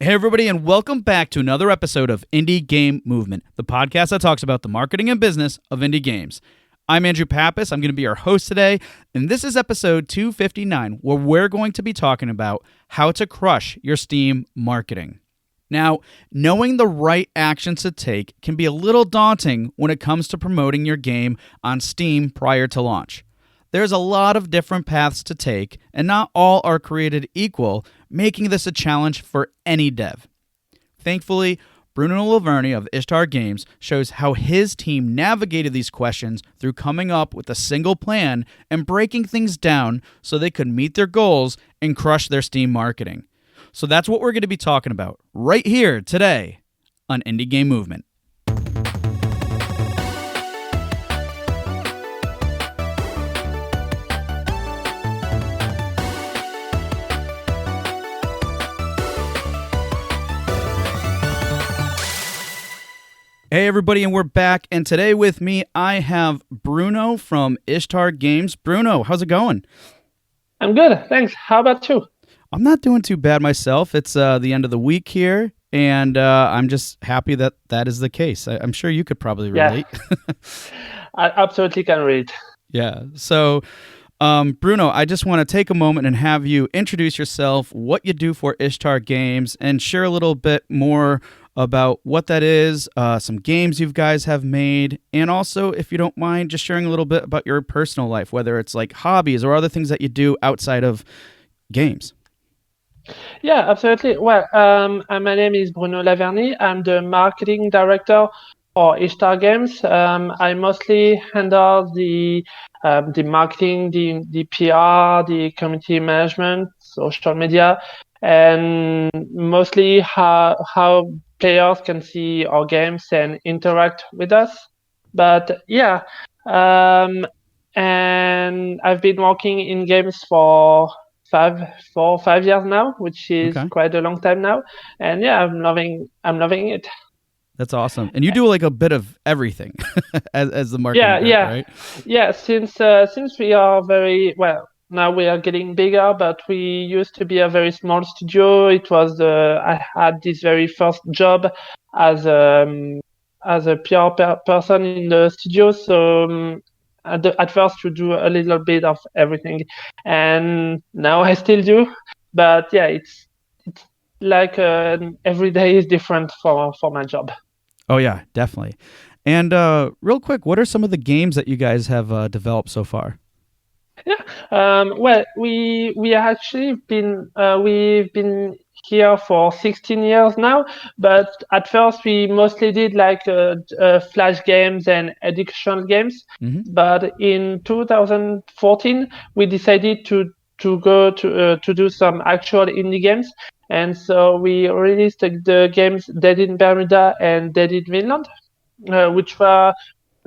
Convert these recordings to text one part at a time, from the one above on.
Hey, everybody, and welcome back to another episode of Indie Game Movement, the podcast that talks about the marketing and business of indie games. I'm Andrew Pappas. I'm going to be your host today, and this is episode 259, where we're going to be talking about how to crush your Steam marketing. Now, knowing the right actions to take can be a little daunting when it comes to promoting your game on Steam prior to launch. There's a lot of different paths to take, and not all are created equal, making this a challenge for any dev. Thankfully, Bruno Laverny of Ishtar Games shows how his team navigated these questions through coming up with a single plan and breaking things down so they could meet their goals and crush their Steam marketing. So that's what we're going to be talking about right here today on Indie Game Movement. Hey everybody, and we're back, and today with me I have Bruno from Ishtar Games. Bruno, how's it going? I'm good, thanks. How about you? I'm not doing too bad myself. It's the end of the week here, and I'm just happy that that is the case. I'm sure you could probably relate. Yeah, I absolutely can relate. Yeah, so Bruno, I just want to take a moment and have you introduce yourself, what you do for Ishtar Games, and share a little bit more about what that is, some games you guys have made, and also, if you don't mind, just sharing a little bit about your personal life, whether it's like hobbies or other things that you do outside of games. Yeah, absolutely. Well, my name is Bruno Laverny. I'm the marketing director for Ishtar Games. I mostly handle the marketing, the PR, the community management, social media, and mostly how players can see our games and interact with us. But yeah, and I've been working in games for 5 years now, which is quite a long time now. And yeah, I'm loving it. That's awesome. And you do like a bit of everything as the marketing guy, right? Yeah, since we are very well, now we are getting bigger, but we used to be a very small studio. It was I had this very first job as a PR person in the studio, so at first you do a little bit of everything, and now I still do. But yeah, it's like every day is different for my job. Oh yeah, definitely. And real quick, what are some of the games that you guys have developed so far? Yeah, well, we actually we've been here for 16 years now, but at first we mostly did like flash games and educational games. Mm-hmm. But in 2014, we decided to go to do some actual indie games, and so we released the games Dead in Bermuda and Dead in Vinland, which were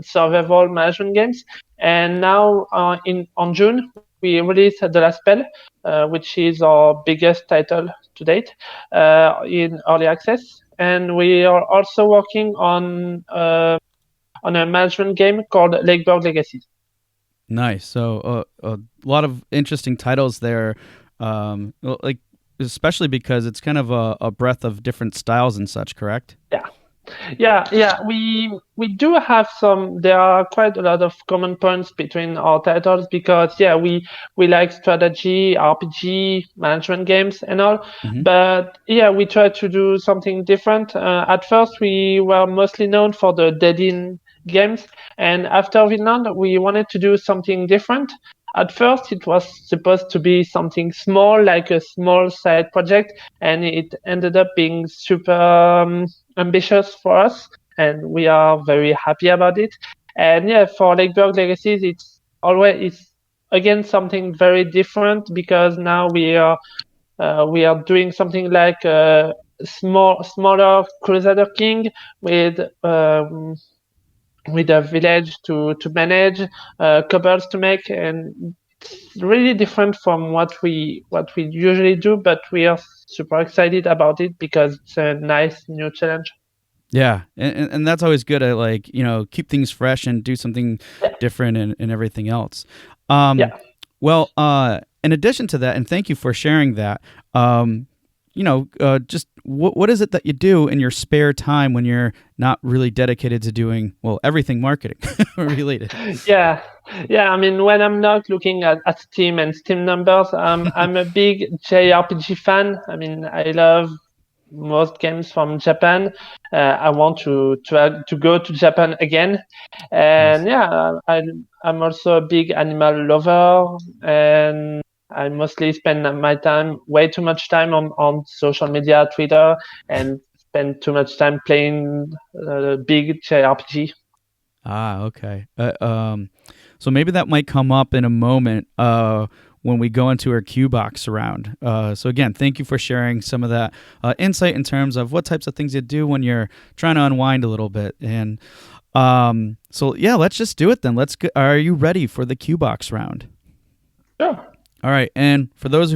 survival management games. And now on June we released The Last Spell, which is our biggest title to date in early access. And we are also working on a management game called Lakeburg Legacies. Nice. So a lot of interesting titles there, like especially because it's kind of a breadth of different styles and such, correct? Yeah. We do have some. There are quite a lot of common points between our titles because we like strategy, RPG, management games, and all. Mm-hmm. But yeah, we try to do something different. At first, we were mostly known for the Dead-in games, and after Vinland, we wanted to do something different. At first, it was supposed to be something small, like a small side project, and it ended up being super ambitious for us, and we are very happy about it. And yeah, for Lakeburg Legacies, it's again something very different because now we are doing something like a smaller Crusader King with a village to manage, couples to make, and it's really different from what we usually do, but we are super excited about it because it's a nice new challenge. Yeah, and that's always good to keep things fresh and do something different and everything else. Well, in addition to that, and thank you for sharing that, just what is it that you do in your spare time when you're not really dedicated to doing, well, everything marketing related? Yeah, yeah. I mean, when I'm not looking at Steam and Steam numbers, I'm a big JRPG fan. I mean, I love most games from Japan. I want to go to Japan again, Nice. and yeah, I'm also a big animal lover, and I mostly spend my time, way too much time on social media, Twitter, and spend too much time playing big JRPG. Ah, okay. So maybe that might come up in a moment when we go into our Q box round. So again, thank you for sharing some of that insight in terms of what types of things you do when you're trying to unwind a little bit. And so yeah, let's just do it then. Are you ready for the Q box round? Sure. All right. And for those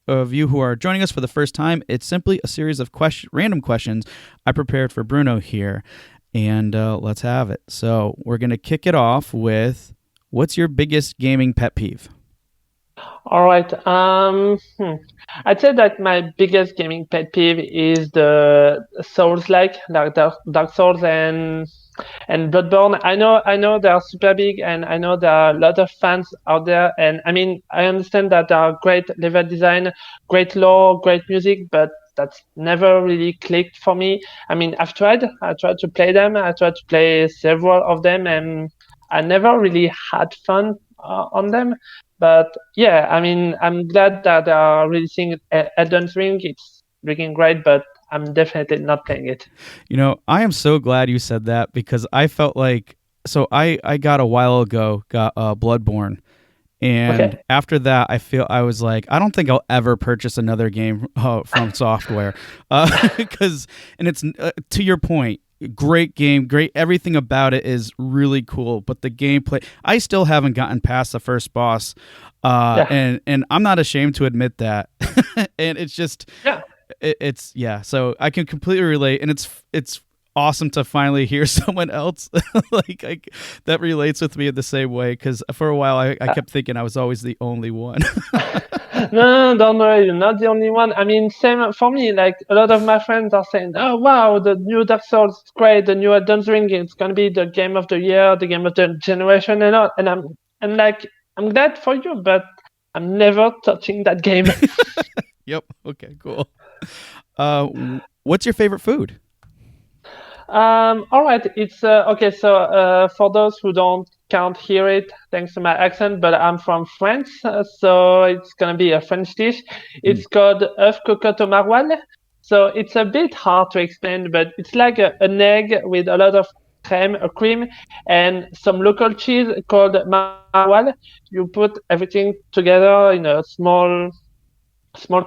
of you who are joining us for the first time, it's simply a series of random questions I prepared for Bruno here. And let's have it. So we're going to kick it off with, what's your biggest gaming pet peeve? All right. I'd say that my biggest gaming pet peeve is the Souls-like, like Dark Souls and Bloodborne. I know they are super big, and I know there are a lot of fans out there. And I mean, I understand that there are great level design, great lore, great music, but that's never really clicked for me. I mean, I tried to play them. I tried to play several of them, and I never really had fun on them. But yeah, I mean, I'm glad that they are releasing Elden Ring. It's freaking great, but I'm definitely not playing it. I am so glad you said that, because I felt like, so I got a while ago, got Bloodborne. And Okay. after that, I was like, I don't think I'll ever purchase another game from software, because, and it's to your point, great game, great, everything about it is really cool, but the gameplay, I still haven't gotten past the first boss, Yeah. and I'm not ashamed to admit that, and it's just, Yeah. it's yeah. So I can completely relate, and it's awesome to finally hear someone else that relates with me in the same way, because for a while I kept thinking I was always the only one. No, don't worry, you're not the only one. I mean, same for me. Like a lot of my friends are saying, "Oh wow, the new Dark Souls is great. The new Elden Ring, it's gonna be the game of the year, the game of the generation, and all." And like, I'm glad for you, but I'm never touching that game. Yep. Okay. Cool. Uh, what's your favorite food? All right. It's okay. So for those who can't hear it, thanks to my accent, but I'm from France, so it's gonna be a French dish. Mm. It's called œuf cocotte au maroilles. So it's a bit hard to explain, but it's like an egg with a lot of cream, and some local cheese called maroilles. You put everything together in a small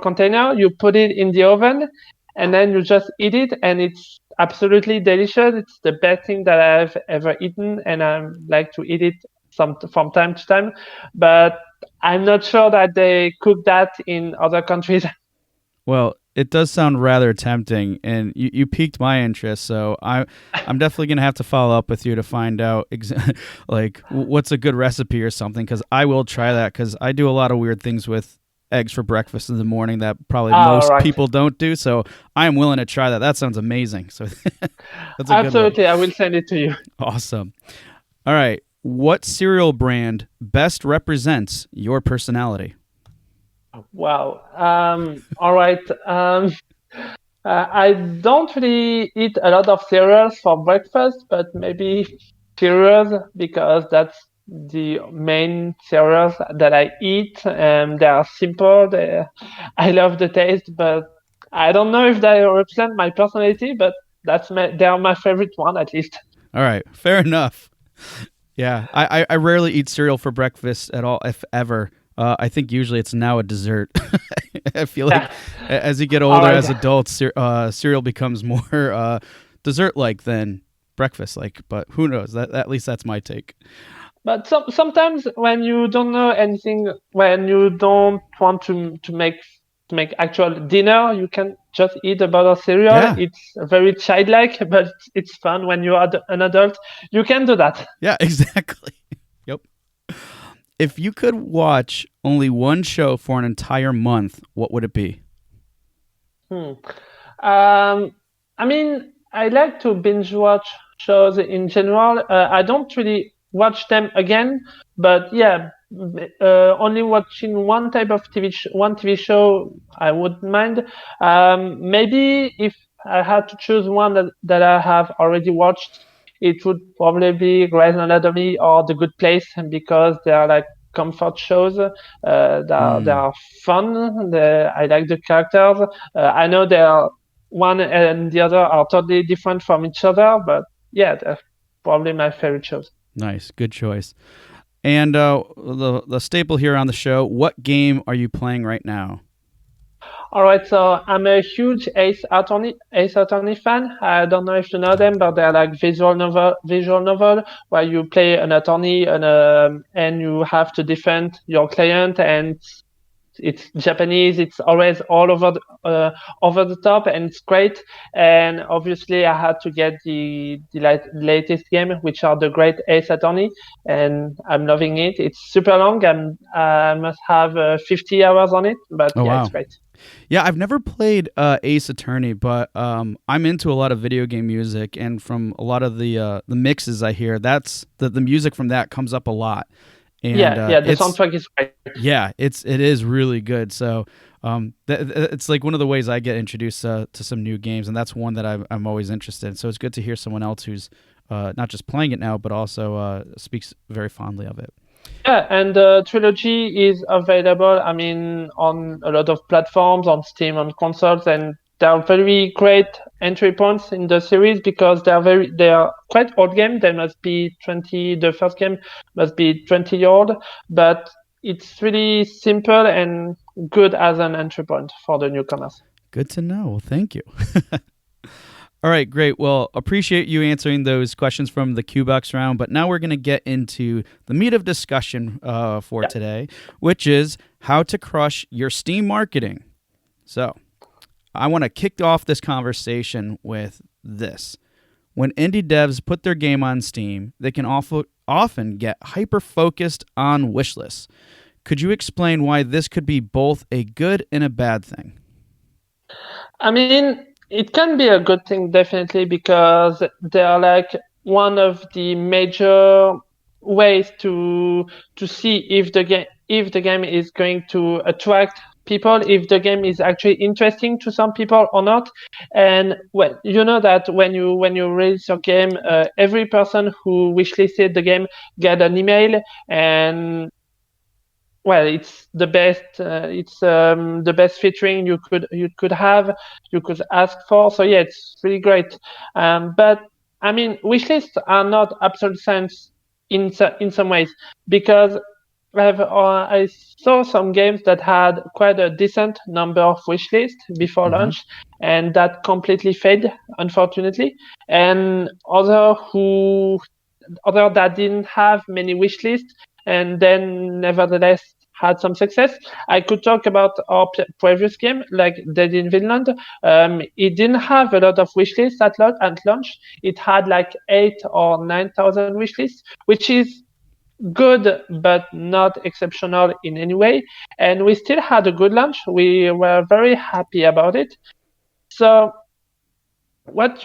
container, you put it in the oven, and then you just eat it, and it's absolutely delicious. It's the best thing that I've ever eaten, and I like to eat it from time to time. But I'm not sure that they cook that in other countries. Well, it does sound rather tempting, and you piqued my interest. So I'm definitely gonna have to follow up with you to find out like what's a good recipe or something, because I will try that, because I do a lot of weird things with eggs for breakfast in the morning that probably All most right. people don't do. So I am willing to try that. That sounds amazing. So that's a good one. Absolutely, I will send it to you. Awesome. All right. What cereal brand best represents your personality? Wow. All right. I don't really eat a lot of cereals for breakfast, but maybe cereals because that's the main cereals that I eat. They are simple. I love the taste, but I don't know if they represent my personality. But they are my favorite one at least. All right. Fair enough. Yeah. I rarely eat cereal for breakfast at all, if ever. I think usually it's now a dessert. I feel like Yeah. as you get All older, as right. adults, cereal becomes more dessert-like than breakfast-like. But who knows? That at least that's my take. But sometimes when you don't know anything, when you don't want to make actual dinner, you can just eat a bowl of cereal. Yeah. It's very childlike, but it's fun when you are an adult. You can do that. Yeah. Exactly. Yep. If you could watch only one show for an entire month, what would it be? Hmm. Um, I mean, I like to binge watch shows in general. I don't really watch them again, but yeah, only watching one type of one TV show, I wouldn't mind. Maybe if I had to choose one that I have already watched, it would probably be Grey's Anatomy or The Good Place, because they are like comfort shows. They Mm, are fun. I like the characters. I know they are one and the other are totally different from each other, but yeah, they're probably my favorite shows. nice, good choice. And the staple here on the show, what game are you playing right now? All right, so I'm a huge Ace Attorney fan. I don't know if you know them, but they're like visual novel where you play an attorney and you have to defend your client, and it's Japanese. It's always all over the top, and it's great. And obviously, I had to get the latest game, which are the Great Ace Attorney, and I'm loving it. It's super long. I must have 50 hours on it, but Oh yeah, it's wow. great. Yeah, I've never played Ace Attorney, but I'm into a lot of video game music, and from a lot of the mixes I hear, that's the music from that comes up a lot, and Yeah, yeah. The it's soundtrack is great. yeah, it is really good. So it's like one of the ways I get introduced to some new games, and that's one that I'm always interested in. So it's good to hear someone else who's not just playing it now, but also speaks very fondly of it. Yeah, and the trilogy is available, I mean, on a lot of platforms, on Steam, on consoles, and they are very great entry points in the series because they are quite old game. They must be 20, the first game must be 20-year old, but it's really simple and good as an entry point for the newcomers. Good to know. Well, thank you. All right, great. Well, appreciate you answering those questions from the Q-Box round, but now we're going to get into the meat of discussion for Yeah. today, which is how to crush your Steam marketing. So, I want to kick off this conversation with this. When indie devs put their game on Steam, they can often get hyper-focused on wish lists. Could you explain why this could be both a good and a bad thing? I mean, it can be a good thing definitely because they are like one of the major ways to see if the game is going to attract people, if the game is actually interesting to some people or not. And well, you know that when you release your game, every person who wishlisted the game get an email, and well, it's the best. It's the best featuring you could have, you could ask for. So yeah, it's really great. But I mean, wish lists are not absolute science in some ways because I saw some games that had quite a decent number of wish lists before Mm-hmm. launch, and that completely failed, unfortunately. And other that didn't have many wish lists and then nevertheless had some success. I could talk about our previous game, like Dead in Vinland. It didn't have a lot of wish lists at launch. It had like 8 or 9,000 wish lists, which is good but not exceptional in any way. And we still had a good launch. We were very happy about it. So what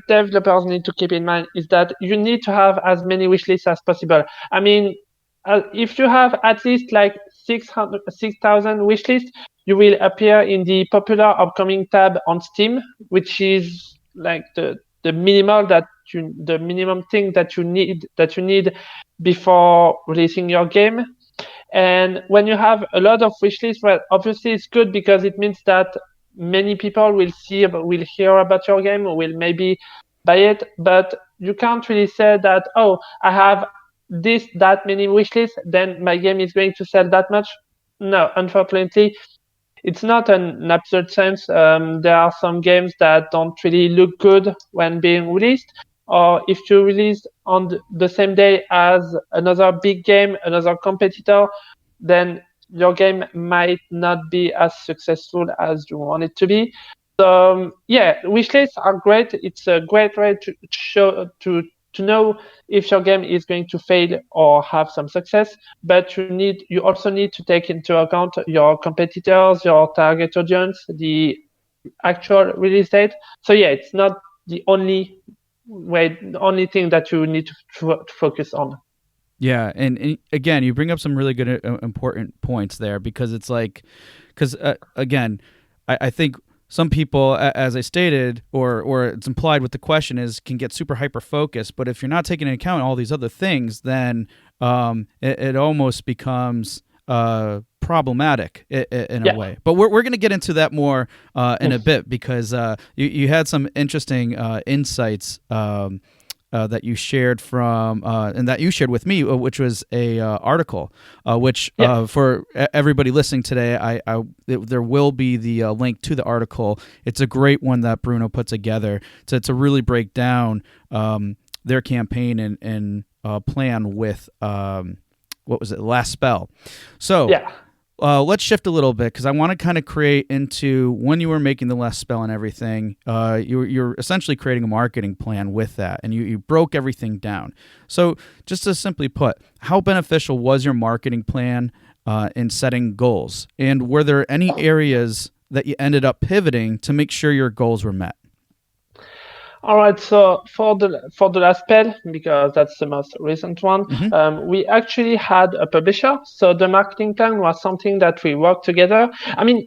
developers need to keep in mind is that you need to have as many wish lists as possible. I mean, if you have at least like 6,000 wish lists, you will appear in the popular upcoming tab on Steam, which is like the the minimum thing that you need before releasing your game. And when you have a lot of wish lists, well, obviously it's good because it means that many people will hear about your game, will maybe buy it. But you can't really say that, oh, I have that many wish lists, then my game is going to sell that much. No, unfortunately, it's not an absurd sense. There are some games that don't really look good when being released, or if you release on the same day as another big game, another competitor, then your game might not be as successful as you want it to be. So yeah, wishlists are great. It's a great way to show to know if your game is going to fail or have some success. But you also need to take into account your competitors, your target audience, the actual release date. So yeah, it's not the only the only thing that you need to focus on. Yeah, and again, you bring up some really good, important points there because it's like, because again, I think some people, as I stated, or it's implied with the question, is can get super hyper focused. But if you're not taking into account all these other things, then it almost becomes problematic in a way. But we're going to get into that more in a bit because you had some interesting insights. That you shared from and that you shared with me, which was a article, which for everybody listening today, there will be the link to the article. It's a great one that Bruno put together to really break down their campaign and plan with what was it, Last Spell. So. Yeah. Let's shift a little bit because I want to kind of create into when you were making the Last Spell and everything. You're essentially creating a marketing plan with that, and you broke everything down. So, just to simply put, how beneficial was your marketing plan in setting goals, and were there any areas that you ended up pivoting to make sure your goals were met? All right, so for the Last Spell, because that's the most recent one, we actually had a publisher. So the marketing plan was something that we worked together. I mean,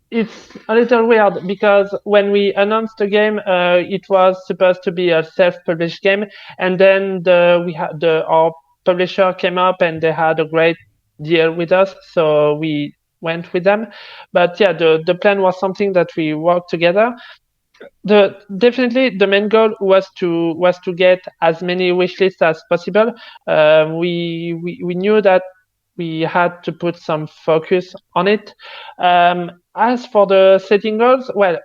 it's a little weird because when we announced the game, it was supposed to be a self-published game, and then our publisher came up and they had a great deal with us, so we went with them. But yeah, the plan was something that we worked together. Definitely the main goal was to get as many wish lists as possible. We knew that we had to put some focus on it. As for the setting goals, well,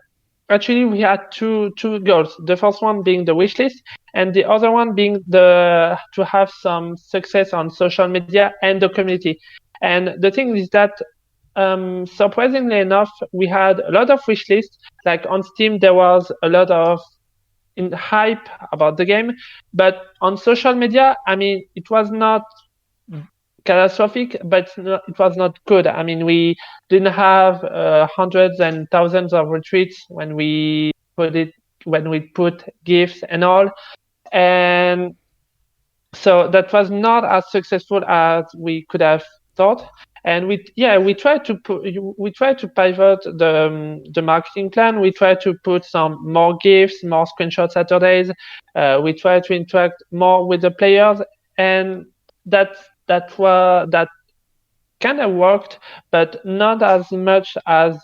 actually we had two goals. The first one being the wish list, and the other one being to have some success on social media and the community. And the thing is that surprisingly enough, we had a lot of wish lists. Like on Steam, there was a lot of hype about the game, but on social media, I mean, it was not catastrophic, but it was not good. I mean, we didn't have hundreds and thousands of retweets when we put GIFs and all, and so that was not as successful as we could have thought. And we tried to pivot the marketing plan. We tried to put some more GIFs, more screenshot Saturdays. We tried to interact more with the players, and that kind of worked, but not as much as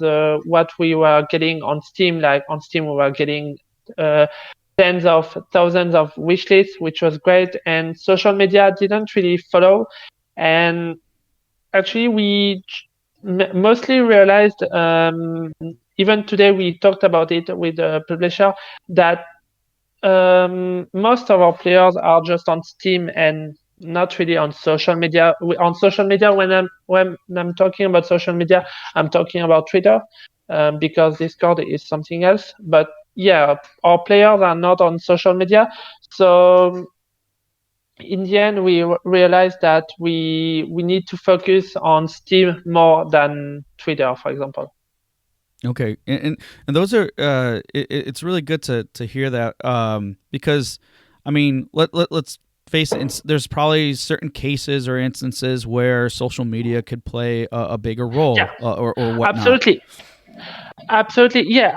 what we were getting on Steam. Like on Steam, we were getting tens of thousands of wish lists, which was great, and social media didn't really follow. And actually, we mostly realized, even today we talked about it with the publisher, that most of our players are just on Steam and not really on social media. On social media, when I'm talking about social media, I'm talking about Twitter, because Discord is something else. But yeah, our players are not on social media. So in the end, we realized that we need to focus on Steam more than Twitter, for example. Okay, and those are it's really good to hear that because I mean let's face it, there's probably certain cases or instances where social media could play a bigger role or whatnot. Absolutely, yeah.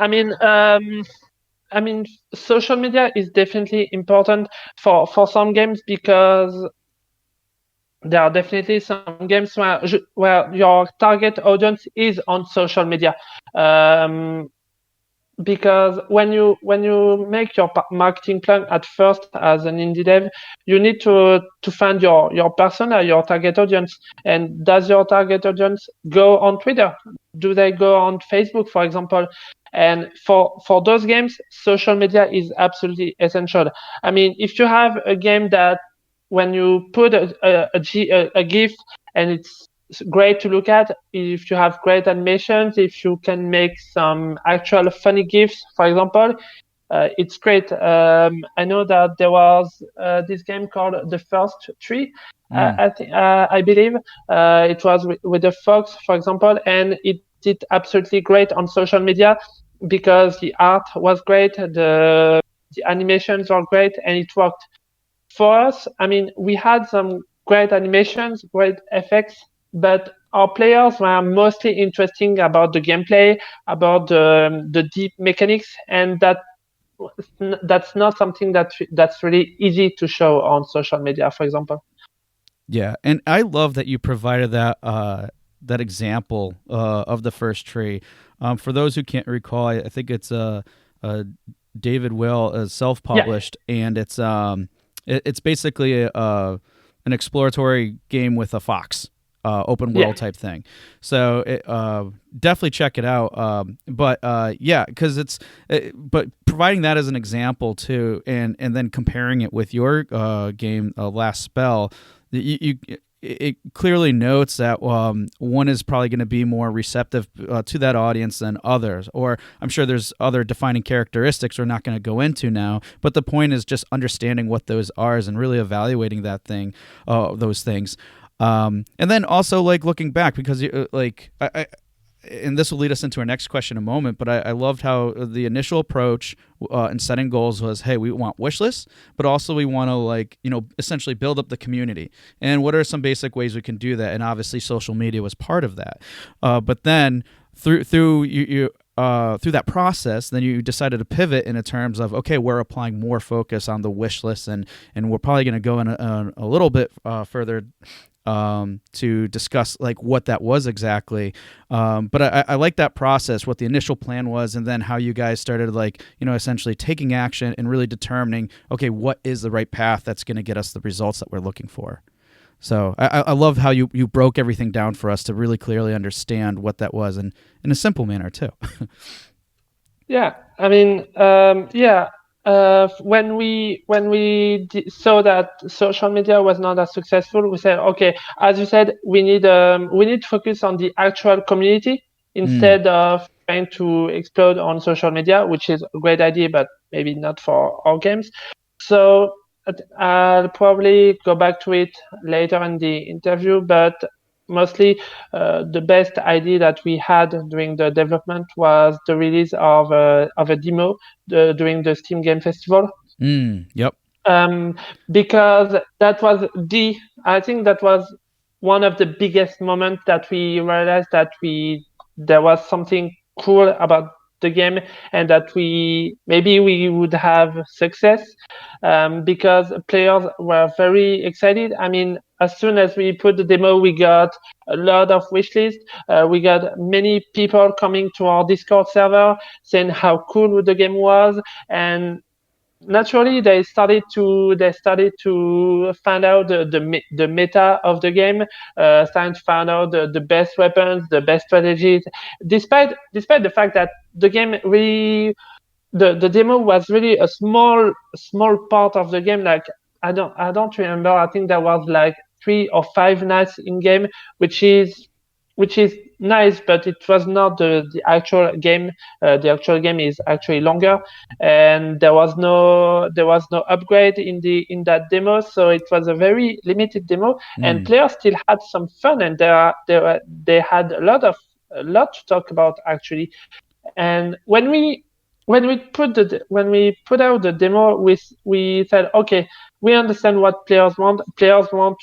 I mean, social media is definitely important for some games because there are definitely some games where your target audience is on social media. Because when you make your marketing plan at first as an indie dev, you need to find your persona, your target audience. And does your target audience go on Twitter? Do they go on Facebook, for example? And for those games, social media is absolutely essential. I mean, if you have a game that when you put a GIF and it's great to look at, if you have great animations, if you can make some actual funny GIFs, for example, it's great. I know that there was this game called The First Tree, I believe. It was with the fox, for example, and it did absolutely great on social media. because the art was great, the animations are great, and it worked for us. I mean, we had some great animations, great effects, but our players were mostly interesting about the gameplay, about the deep mechanics, and that's not something that's really easy to show on social media, for example. Yeah, and I love that you provided that example of the first tree. For those who can't recall, I think it's David Will Yeah, self-published, and it's basically an exploratory game with a fox, open yeah, world type thing. So definitely check it out. But yeah, because but providing that as an example too, and then comparing it with your game, Last Spell, it clearly notes that one is probably going to be more receptive to that audience than others. Or I'm sure there's other defining characteristics we're not going to go into now. But the point is just understanding what those are and really evaluating those things. And then also like looking back, because and this will lead us into our next question in a moment, but I loved how the initial approach in setting goals was, hey, we want wish lists, but also we want to essentially build up the community. And what are some basic ways we can do that? And obviously social media was part of that. But then through that process, then you decided to pivot in terms of, okay, we're applying more focus on the wish list, and we're probably going to go in a little bit further to discuss like what that was exactly. But I like that process, what the initial plan was, and then how you guys started essentially taking action and really determining, okay, what is the right path that's going to get us the results that we're looking for. So I love how you broke everything down for us to really clearly understand what that was, and in a simple manner too. yeah. I mean, yeah. When we saw that social media was not as successful, we said, okay, as you said, we need to focus on the actual community Mm. instead of trying to explode on social media, which is a great idea, but maybe not for our games. So I'll probably go back to it later in the interview, but mostly the best idea that we had during the development was the release of a demo during the Steam Game Festival. Yep. Um, because I think that was one of the biggest moments that we realized that there was something cool about the game, and that we would have success, because players were very excited. I mean, as soon as we put the demo, we got a lot of wish lists. We got many people coming to our Discord server saying how cool the game was, and naturally they started to find out the meta of the game, starting to find out the best weapons, the best strategies, despite the fact that the game really the demo was really a small part of the game. Like, I don't remember. I think there was like 3 or 5 nights in game, which is nice, but it was not the actual game. The actual game is actually longer, and there was no upgrade in that demo, so it was a very limited demo, and Mm. players still had some fun, and they had a lot to talk about actually. And when we put out the demo, we said, okay, we understand what players want. Players want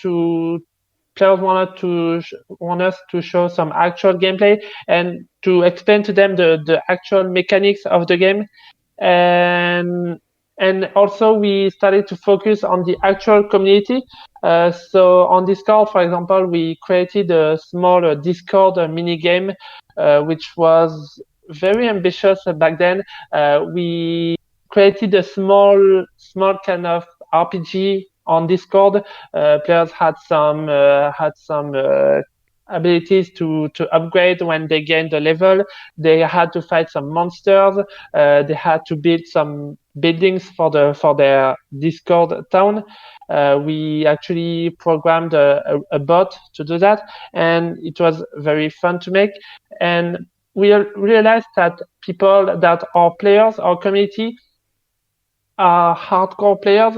us to show some actual gameplay and to explain to them the actual mechanics of the game. And also we started to focus on the actual community. So on Discord, for example, we created a small Discord mini game, which was very ambitious back then. We created a small kind of RPG on Discord. Players had some abilities to upgrade when they gained a level. They had to fight some monsters. They had to build some buildings for their Discord town. We actually programmed a bot to do that, and it was very fun to make. And we realized that people that are players, our community, are hardcore players.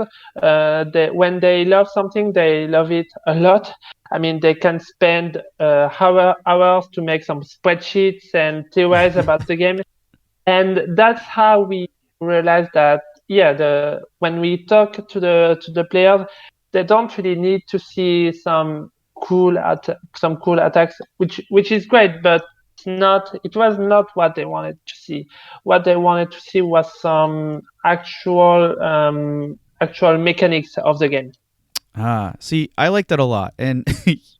When they love something, they love it a lot. I mean, they can spend hours to make some spreadsheets and theorize about the game. And that's how we realized that, yeah, the when we talk to the players, they don't really need to see some cool attacks, which is great, but it was not what they wanted to see. What they wanted to see was some actual mechanics of the game. See, I like that a lot, and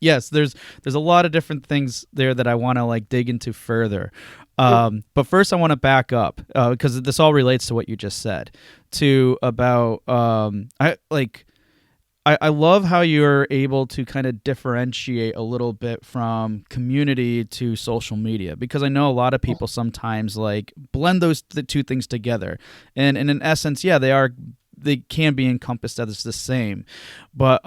yes, there's a lot of different things there that I want to like dig into further. But first, I want to back up because this all relates to what you just said. To about I love how you're able to kind of differentiate a little bit from community to social media, because I know a lot of people sometimes like blend the two things together, and in essence, yeah, they can be encompassed as the same, but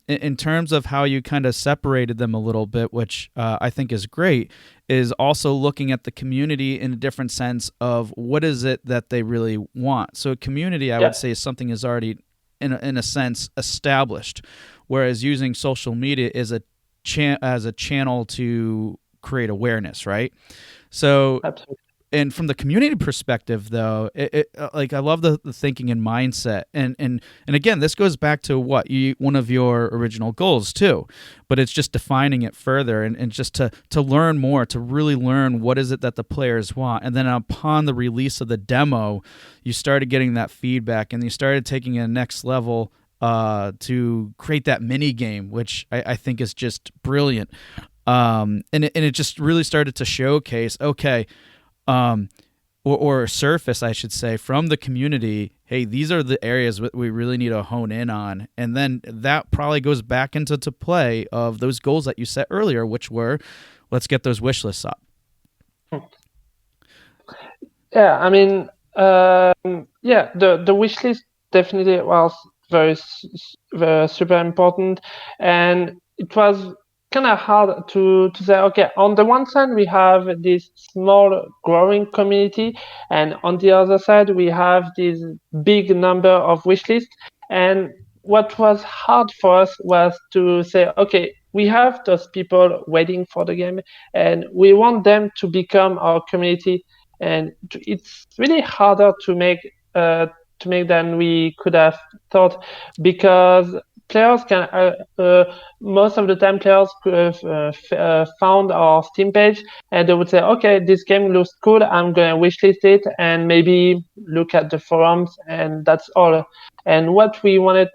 in terms of how you kind of separated them a little bit, which I think is great, is also looking at the community in a different sense of what is it that they really want. So community, I would say, is something is already in a sense established, whereas using social media is as a channel to create awareness, right? So Absolutely. and from the community perspective, though, like I love the thinking and mindset, and again, this goes back to one of your original goals too, but it's just defining it further and just to learn more, to really learn what is it that the players want, and then upon the release of the demo, you started getting that feedback, and you started taking it a next level to create that mini game, which I think is just brilliant, and it just really started to showcase, okay, or surface, I should say, from the community, hey, these are the areas we really need to hone in on. And then that probably goes back into play of those goals that you set earlier, which were, let's get those wish lists up. Yeah, I mean, yeah, the wish list definitely was very super important, and it was kind of hard to say. Okay, on the one side we have this small growing community, and on the other side we have this big number of wish lists. And what was hard for us was to say, okay, we have those people waiting for the game, and we want them to become our community, and it's really harder to make than we could have thought, because players can most of the time players could have found our Steam page, and they would say, okay, this game looks cool, I'm gonna wishlist it and maybe look at the forums, and that's all. And what we wanted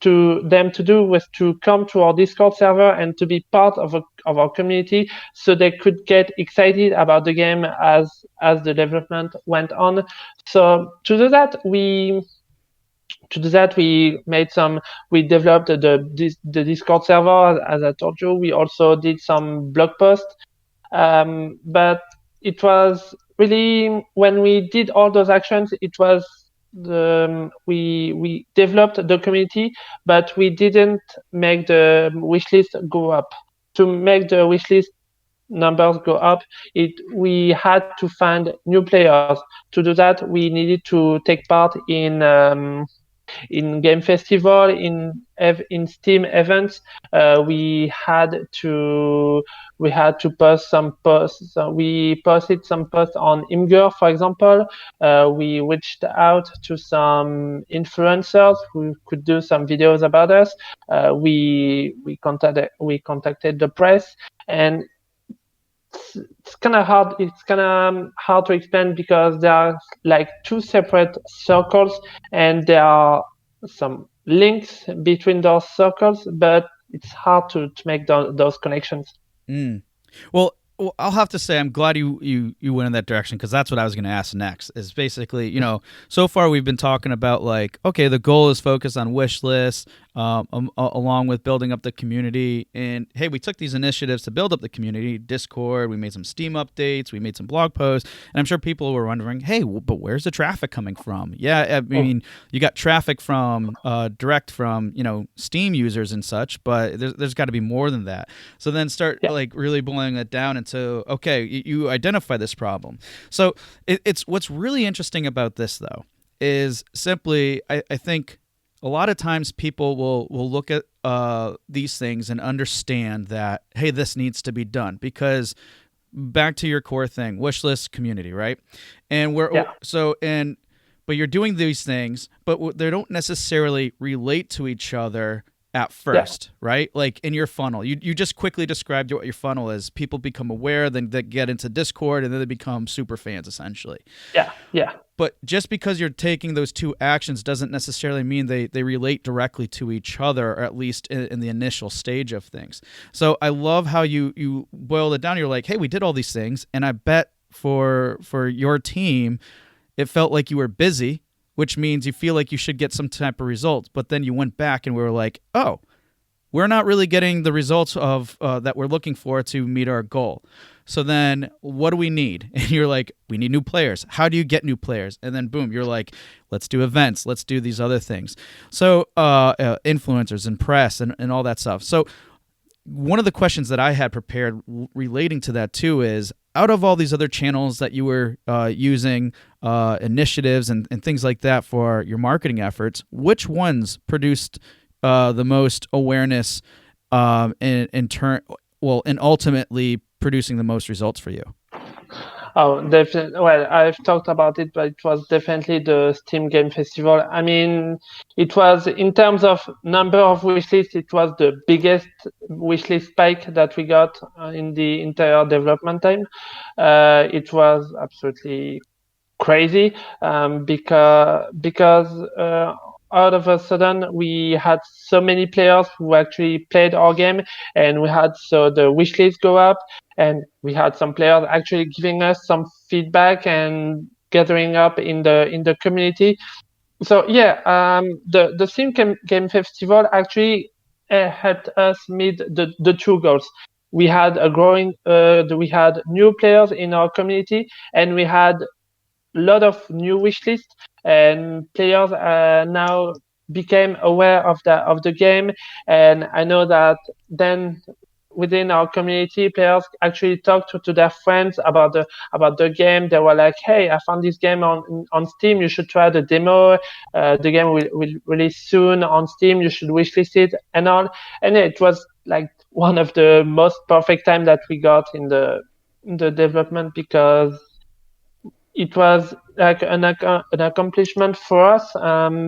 to them to do was to come to our Discord server and to be part of our community, so they could get excited about the game as the development went on. So we developed the Discord server, as I told you. We also did some blog posts, but it was really, when we did all those actions, it was we developed the community, but we didn't make the wishlist go up. To make the wishlist numbers go up, we had to find new players. To do that, we needed to take part in game festival, in Steam events. We had to post some posts. We posted some posts on Imgur, for example. We reached out to some influencers who could do some videos about us. We contacted the press, and it's kind of hard. It's kind of hard to explain, because there are like two separate circles, and there are some links between those circles, but it's hard to make those connections. Well, I'll have to say I'm glad you went in that direction, because that's what I was going to ask next. Is basically, so far we've been talking about like, okay, the goal is focused on wish lists, along with building up the community. And hey, we took these initiatives to build up the community, Discord. We made some Steam updates. We made some blog posts, and I'm sure people were wondering, hey, but where's the traffic coming from? Yeah, I mean, you got traffic from direct from Steam users and such, but there's got to be more than that. So then start like really boiling it down into, okay, you identify this problem. So it's what's really interesting about this though is simply I think a lot of times people will look at these things and understand that, hey, this needs to be done, because back to your core thing, wish list community, right? And Yeah. but you're doing these things, but they don't necessarily relate to each other at Yeah. first, right? Like in your funnel, you just quickly described what your funnel is. People become aware, then they get into Discord, and then they become super fans essentially. Yeah. Yeah. But just because you're taking those two actions doesn't necessarily mean they relate directly to each other, or at least in the initial stage of things. So I love how you boiled it down. You're like, hey, we did all these things, and I bet for your team, it felt like you were busy, which means you feel like you should get some type of results. But then you went back and we were like, oh, we're not really getting the results of that we're looking for to meet our goal. So then what do we need? And you're like, we need new players. How do you get new players? And then boom, you're like, let's do events. Let's do these other things. So influencers and press and all that stuff. So one of the questions that I had prepared relating to that too is, out of all these other channels that you were using, initiatives and things like that for your marketing efforts, which ones produced the most awareness and ultimately producing the most results for you? Oh, definitely. Well, I've talked about it, but it was definitely the Steam Game Festival. I mean, it was, in terms of number of wishlists, it was the biggest wishlist spike that we got in the entire development time. It was absolutely crazy, because out of a sudden we had so many players who actually played our game, and we had so the wish list go up, and we had some players actually giving us some feedback and gathering up in the community. So yeah, the Steam Game Festival actually helped us meet the two goals. We had a growing, we had new players in our community, and we had lot of new wish lists, and players now became aware of the game. And I know that then within our community, players actually talked to their friends about the game. They were like, hey, I found this game on Steam, you should try the demo. The game will release soon on Steam, you should wishlist it and all. And it was like one of the most perfect time that we got in the development, because it was like an accomplishment for us,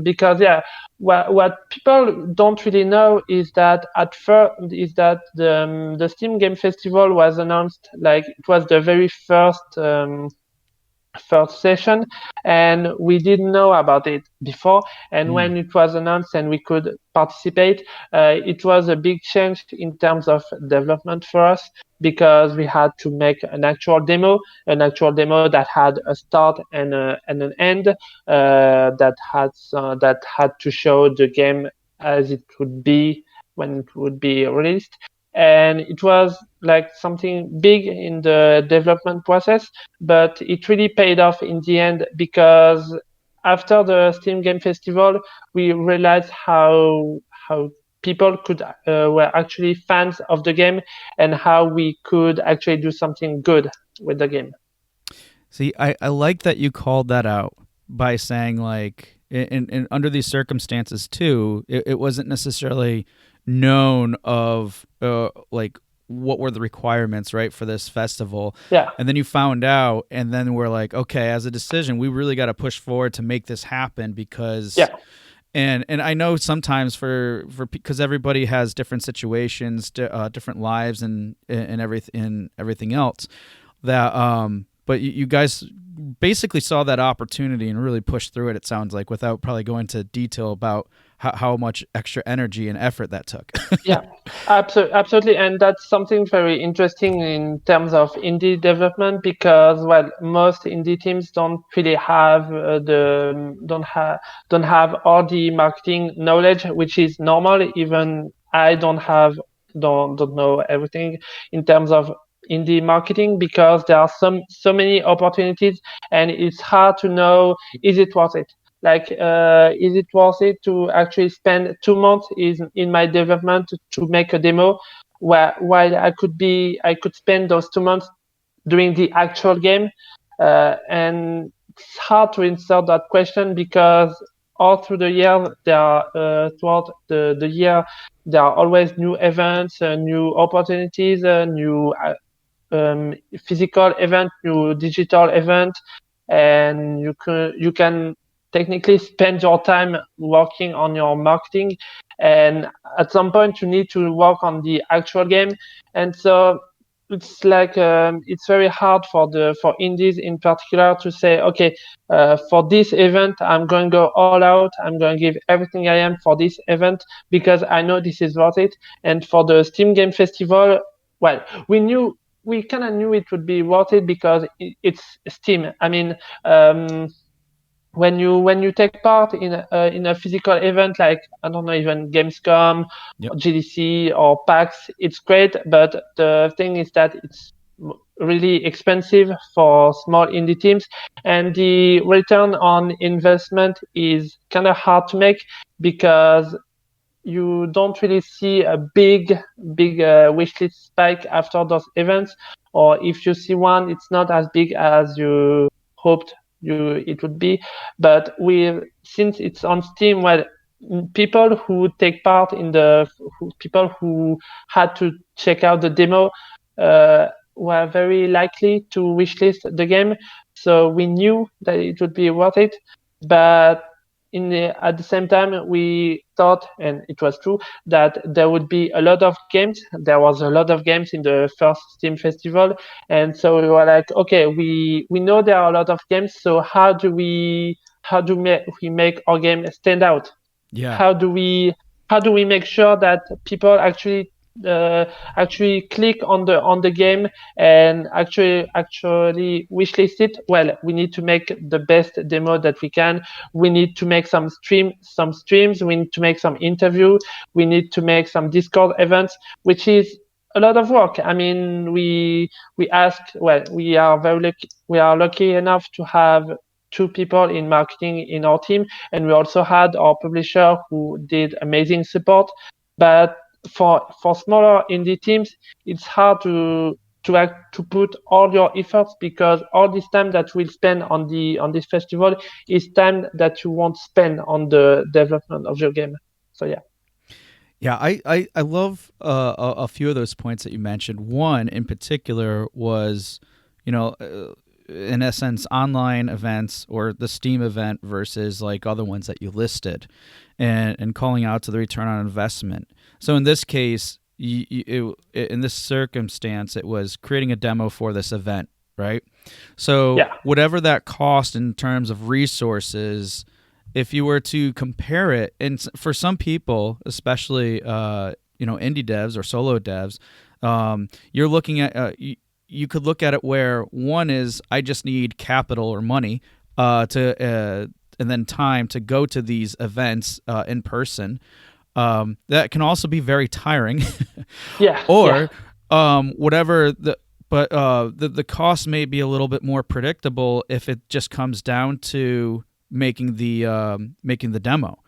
because yeah, what people don't really know is that the Steam Game Festival was announced, like it was the very first session, and we didn't know about it before. And when it was announced and we could participate, it was a big change in terms of development for us, because we had to make an actual demo that had a start and an end, that had to show the game as it would be when it would be released. And it was like something big in the development process, but it really paid off in the end, because after the Steam Game Festival, we realized how people were actually fans of the game, and how we could actually do something good with the game. See, I like that you called that out by saying, like, in under these circumstances too, it wasn't necessarily known of like what were the requirements, right, for this festival. Yeah. And then you found out, and then we're like, okay, as a decision, we really got to push forward to make this happen, because Yeah. and I know sometimes for because everybody has different situations, different lives, and everything else, that but you guys basically saw that opportunity and really pushed through it. It sounds like, without probably going into detail about how much extra energy and effort that took. Yeah, absolutely, and that's something very interesting in terms of indie development, because well, most indie teams don't really have don't have all the marketing knowledge, which is normal. Even I don't know everything in terms of indie marketing, because there are so many opportunities, and it's hard to know, is it worth it. Like, is it worth it to actually spend 2 months in my development to make a demo, while I could spend those 2 months doing the actual game? And it's hard to answer that question, because all through the year, throughout the year, there are always new events, new opportunities, new physical event, new digital event, and you can technically spend your time working on your marketing, and at some point you need to work on the actual game. And so it's like it's very hard for indies in particular to say, okay, for this event I'm going to go all out, I'm going to give everything I am for this event because I know this is worth it. And for the Steam Game Festival, well, we kind of knew it would be worth it because it's Steam. I mean, when you take part in a physical event like, I don't know, even Gamescom, Yep. or GDC or PAX, it's great. But the thing is that it's really expensive for small indie teams, and the return on investment is kind of hard to make because you don't really see a big wishlist spike after those events, or if you see one, it's not as big as you hoped it would be. But since it's on Steam, well, people who take part in people who had to check out the demo were very likely to wishlist the game, so we knew that it would be worth it. But at the same time, we thought, and it was true, that there would be a lot of games. There was a lot of games in the first Steam Festival, and so we were like, okay, we know there are a lot of games. So how do we make our game stand out? Yeah. How do we make sure that people actually click on the game and actually wishlist it? Well, we need to make the best demo that we can. We need to make some streams. We need to make some interview. We need to make some Discord events, which is a lot of work. I mean, we ask. Well, we are very lucky. We are lucky enough to have two people in marketing in our team, and we also had our publisher who did amazing support. But for smaller indie teams, it's hard to put all your efforts, because all this time that we'll spend on this festival is time that you won't spend on the development of your game. So yeah. Yeah, I love a few of those points that you mentioned. One in particular was, in essence, online events or the Steam event versus like other ones that you listed, and calling out to the return on investment. So in this case, in this circumstance, it was creating a demo for this event, right? So Yeah. whatever that cost in terms of resources, if you were to compare it, and for some people, especially indie devs or solo devs, you're looking at you could look at it where one is, I just need capital or money and then time to go to these events in person. That can also be very tiring. Yeah. Or whatever the cost may be a little bit more predictable if it just comes down to making the demo.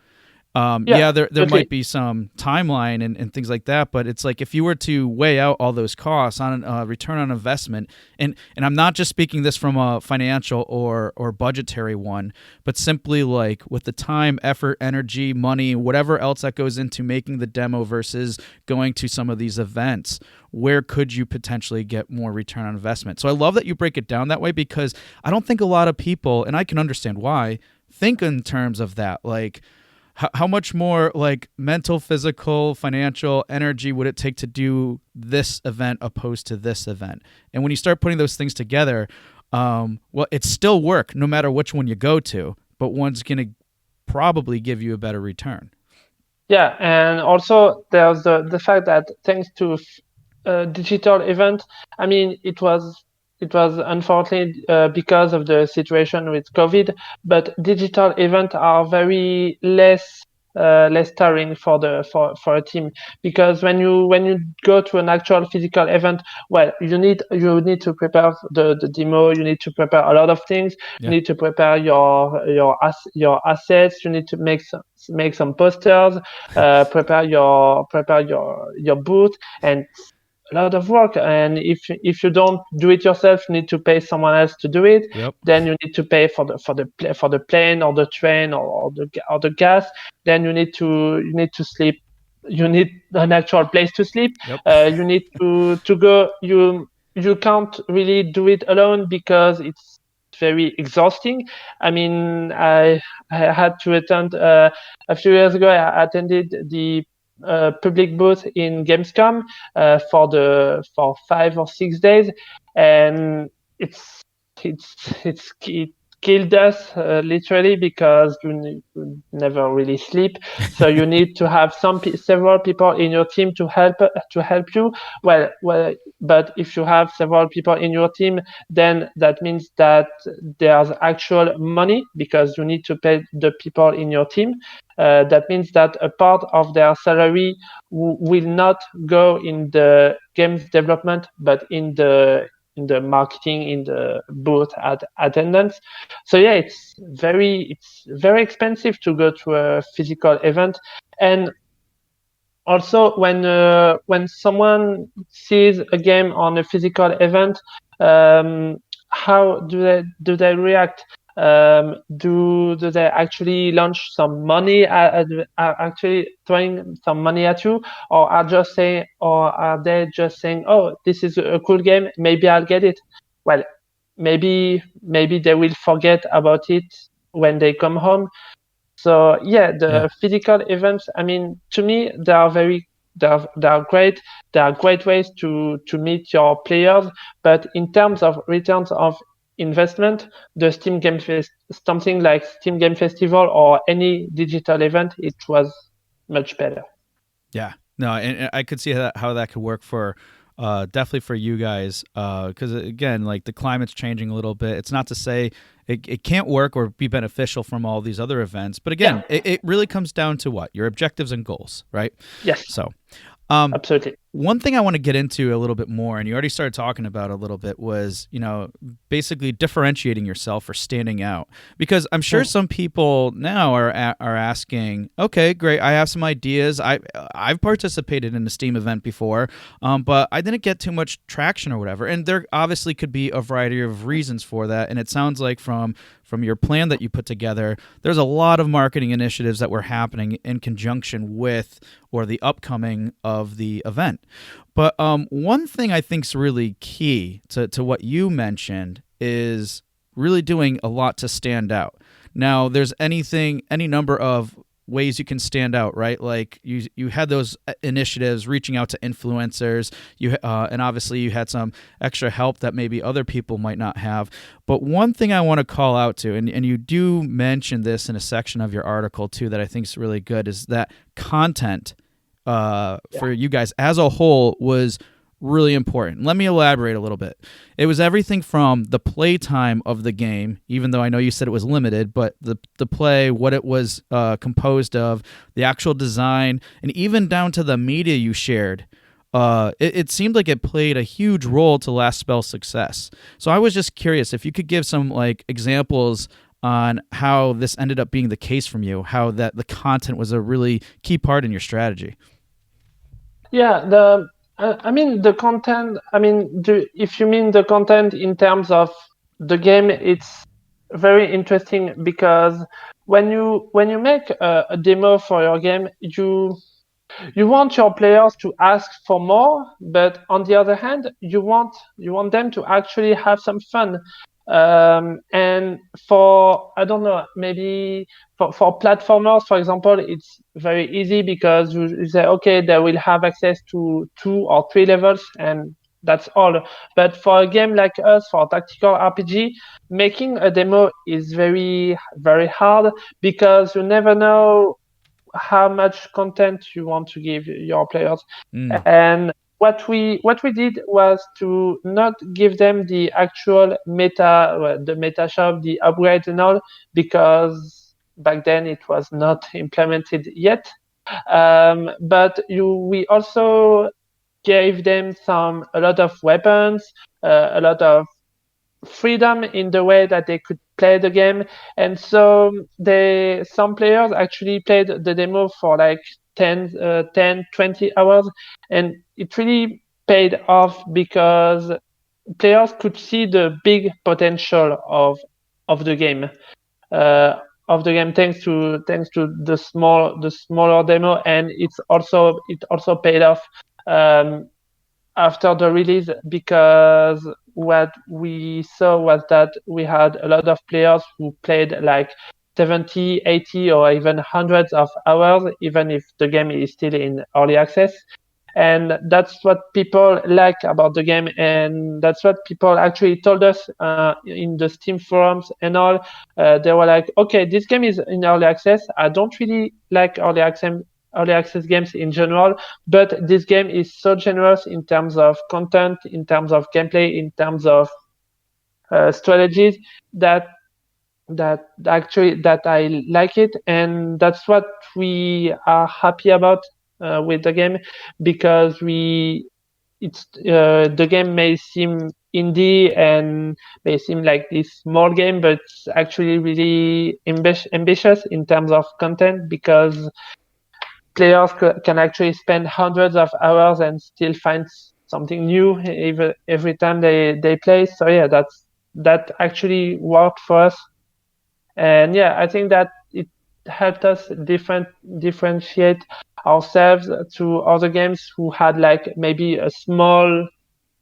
There might be some timeline and things like that, but it's like if you were to weigh out all those costs on return on investment, and I'm not just speaking this from a financial or budgetary one, but simply like with the time, effort, energy, money, whatever else that goes into making the demo versus going to some of these events, where could you potentially get more return on investment? So I love that you break it down that way, because I don't think a lot of people, and I can understand why, think in terms of that. Like, how much more like mental, physical, financial energy would it take to do this event opposed to this event? And when you start putting those things together, it's still work no matter which one you go to, but one's going to probably give you a better return. Yeah, and also there's the fact that thanks to digital event, I mean, it was unfortunately because of the situation with COVID, but digital events are very less tiring for a team, because when you go to an actual physical event, well, you need to prepare the demo, you need to prepare a lot of things. Yeah. You need to prepare your assets, you need to make some posters, prepare your booth, and a lot of work. And if you don't do it yourself, you need to pay someone else to do it. Yep. Then you need to pay for the plane or the train or the gas. Then you need to sleep. You need an actual place to sleep. Yep. You need to go. you can't really do it alone because it's very exhausting. I mean, I had to attend a few years ago. I attended the public booth in Gamescom for 5 or 6 days, and it's it killed us literally because you never really sleep. So you need to have several people in your team to help you. Well, but if you have several people in your team, then that means that there's actual money because you need to pay the people in your team. That means that a part of their salary will not go in the games development, but in the marketing, in the booth attendance. So yeah, it's very expensive to go to a physical event. And also, when someone sees a game on a physical event, um, how do they react? Do they actually launch some money, are actually throwing some money at you, or are they just saying, "Oh, this is a cool game, maybe I'll get it"? Well, maybe they will forget about it when they come home. So yeah, Yeah. the physical events, I mean, to me, they are great. They are great ways to meet your players. But in terms of returns of investment, the Steam Game Fest, something like Steam Game Festival or any digital event, it was much better. Yeah, no, and I could see how that could work for definitely for you guys because again, like the climate's changing a little bit. It's not to say it can't work or be beneficial from all these other events, but again, Yeah. it really comes down to what your objectives and goals, right? Yes, So, absolutely. one thing I want to get into a little bit more, and you already started talking about a little bit, was basically differentiating yourself or standing out. Because I'm sure some people now are asking, okay, great, I have some ideas. I've participated in a Steam event before, but I didn't get too much traction or whatever. And there obviously could be a variety of reasons for that. And it sounds like from your plan that you put together, there's a lot of marketing initiatives that were happening in conjunction with or the upcoming of the event. But one thing I think is really key to what you mentioned is really doing a lot to stand out. Now, there's any number of ways you can stand out, right? Like you had those initiatives reaching out to influencers, and obviously you had some extra help that maybe other people might not have. But one thing I want to call out to, and you do mention this in a section of your article too that I think is really good, is that content for you guys as a whole was really important. Let me elaborate a little bit. It was everything from the playtime of the game, even though I know you said it was limited, but the play, what it was composed of, the actual design, and even down to the media you shared. It seemed like it played a huge role to Last Spell's success. So I was just curious if you could give some like examples on how this ended up being the case from you, how that the content was a really key part in your strategy. Yeah, I mean the content. I mean, if you mean the content in terms of the game, it's very interesting because when you make a demo for your game, you want your players to ask for more, but on the other hand, you want them to actually have some fun. And for, I don't know, maybe for platformers, for example, it's very easy because you say, okay, they will have access to 2 or 3 levels, and that's all. But for a game like us, for a tactical RPG, making a demo is very, very hard because you never know how much content you want to give your players. Mm. And what we did was to not give them the actual the meta shop, the upgrades and all, because back then it was not implemented yet. But we also gave them a lot of weapons, a lot of freedom in the way that they could play the game. And so some players actually played the demo for like 20 hours, and it really paid off because players could see the big potential of the game. Uh, thanks to the smaller demo, and it also paid off. after the release, because what we saw was that we had a lot of players who played like 70, 80, or even hundreds of hours, even if the game is still in early access. And that's what people like about the game, and that's what people actually told us in the Steam forums and all. They were like, okay, this game is in early access. I don't really like early access games in general, but this game is so generous in terms of content, in terms of gameplay, in terms of strategies, that I like it, and that's what we are happy about with the game, because the game may seem indie and may seem like this small game, but it's actually really ambitious in terms of content, because players can actually spend hundreds of hours and still find something new every time they play. So yeah, that actually worked for us. And yeah, I think that it helped us differentiate ourselves to other games who had like maybe a small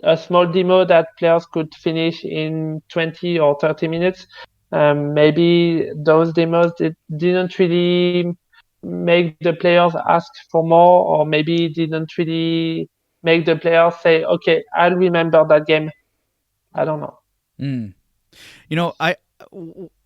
demo that players could finish in 20 or 30 minutes. Maybe those demos didn't really make the players ask for more, or maybe didn't really make the players say, okay, I'll remember that game. I don't know. Mm. You know,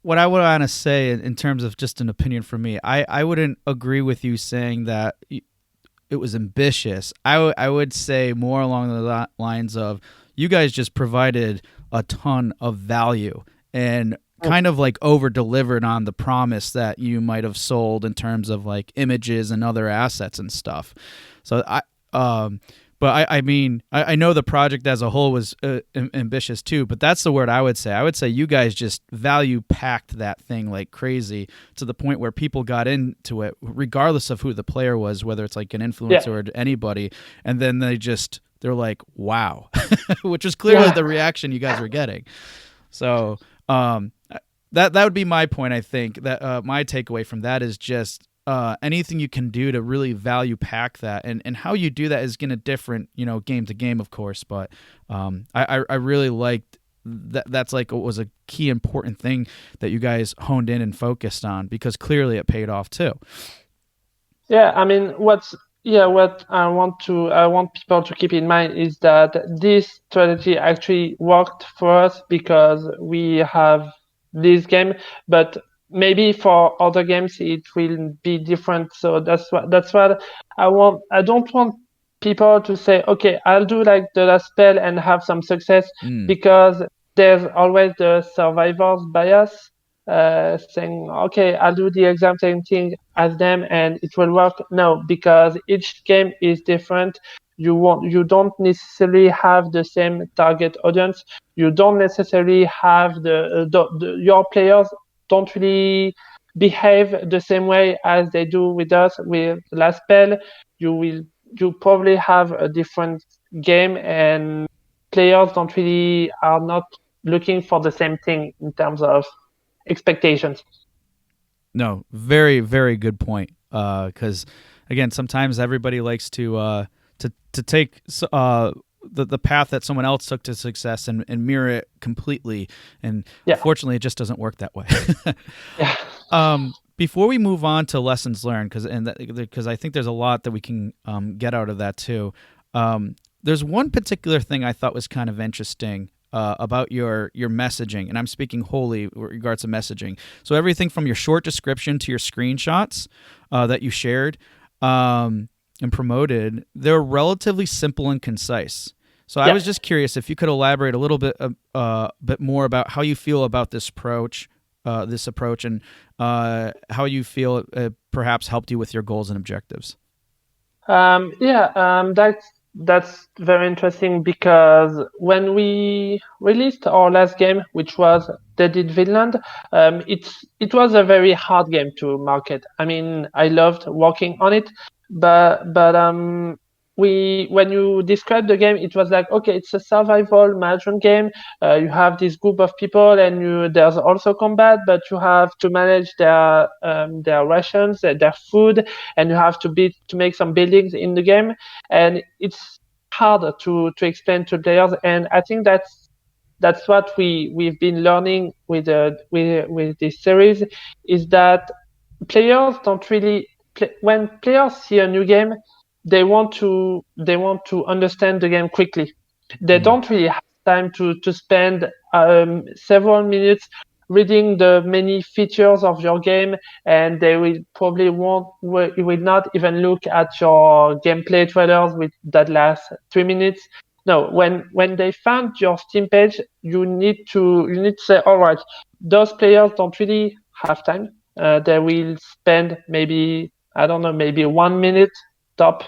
what I would want to say in terms of just an opinion for me, I wouldn't agree with you saying that it was ambitious. I would say more along the lines of you guys just provided a ton of value and kind of like over delivered on the promise that you might have sold in terms of like images and other assets and stuff. So but I mean, I know the project as a whole was ambitious too, but that's the word I would say. I would say you guys just value packed that thing like crazy to the point where people got into it, regardless of who the player was, whether it's like an influencer or anybody, and then they're like, wow, which is clearly the reaction you guys were getting. So that would be my point. I think that my takeaway from that is just anything you can do to really value pack that, and how you do that is going to different, game to game, of course. But I really liked that. That's like what was a key important thing that you guys honed in and focused on, because clearly it paid off too. Yeah, I mean, what I want people to keep in mind is that this strategy actually worked for us because we have this game, but maybe for other games it will be different. So that's what I want. I don't want people to say, okay, I'll do like the last spell and have some success, because there's always the survivor's bias, saying, okay, I'll do the exact same thing as them and it will work. No, because each game is different. You don't necessarily have the same target audience. You don't necessarily have your players don't really behave the same way as they do with us with last spell. You probably have a different game, and players don't really are not looking for the same thing in terms of expectations. No, very, very good point. Because again, sometimes everybody likes to take the path that someone else took to success and mirror it completely, and unfortunately, it just doesn't work that way. Before we move on to lessons learned, because I think there's a lot that we can get out of that too. There's one particular thing I thought was kind of interesting about your messaging, and I'm speaking wholly with regards to messaging. So everything from your short description to your screenshots that you shared and promoted, they're relatively simple and concise. So I was just curious if you could elaborate a little bit more about how you feel about this approach, and how you feel it perhaps helped you with your goals and objectives. That's very interesting, because when we released our last game, which was Dead in Vinland, it was a very hard game to market. I mean, I loved working on it, but when you described the game, it was like, okay, it's a survival management game. You have this group of people, and there's also combat, but you have to manage their rations, their food, and you have to make some buildings in the game. And it's hard to explain to players, and I think that's what we've been learning with this series, is that players don't really when players see a new game, they want to understand the game quickly. They don't really have time to spend several minutes reading the many features of your game, and they will probably will not even look at your gameplay trailers with that last 3 minutes. No, when they found your Steam page, you need to say, all right, those players don't really have time. They will spend maybe, I don't know, maybe 1 minute top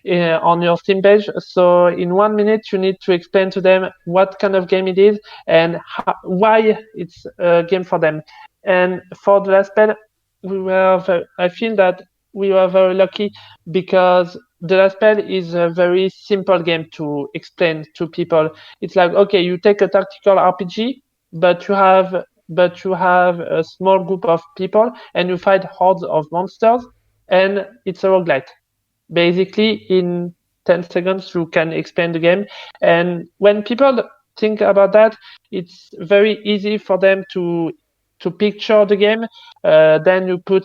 on your Steam page. So in 1 minute, you need to explain to them what kind of game it is and why it's a game for them. And for the last spell, I feel that we were very lucky because the last spell is a very simple game to explain to people. It's like, okay, you take a tactical RPG, but you have a small group of people and you fight hordes of monsters, and it's a roguelite. Basically, in 10 seconds, you can explain the game. And when people think about that, it's very easy for them to picture the game. Then you put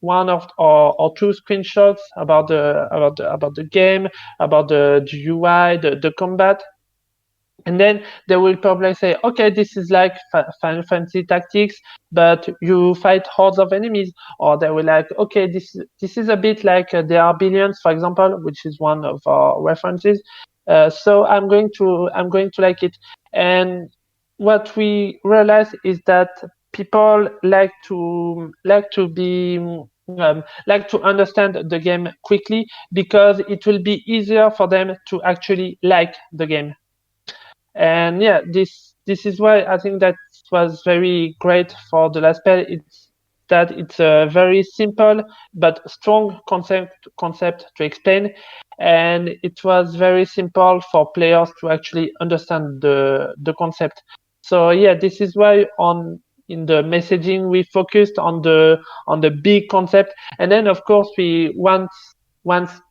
one or two screenshots about the game, about the UI, the combat, and then they will probably say, okay, this is like Final Fantasy Tactics, but you fight hordes of enemies. Or they will like, okay, this is a bit like There Are Billions, for example, which is one of our references. So I'm going to like it. And what we realize is that people like to understand the game quickly, because it will be easier for them to actually like the game. And yeah, this is why I think that was very great for the last spell. It's a very simple but strong concept to explain, and it was very simple for players to actually understand the concept. So yeah, this is why in the messaging we focused on the big concept, and then of course we once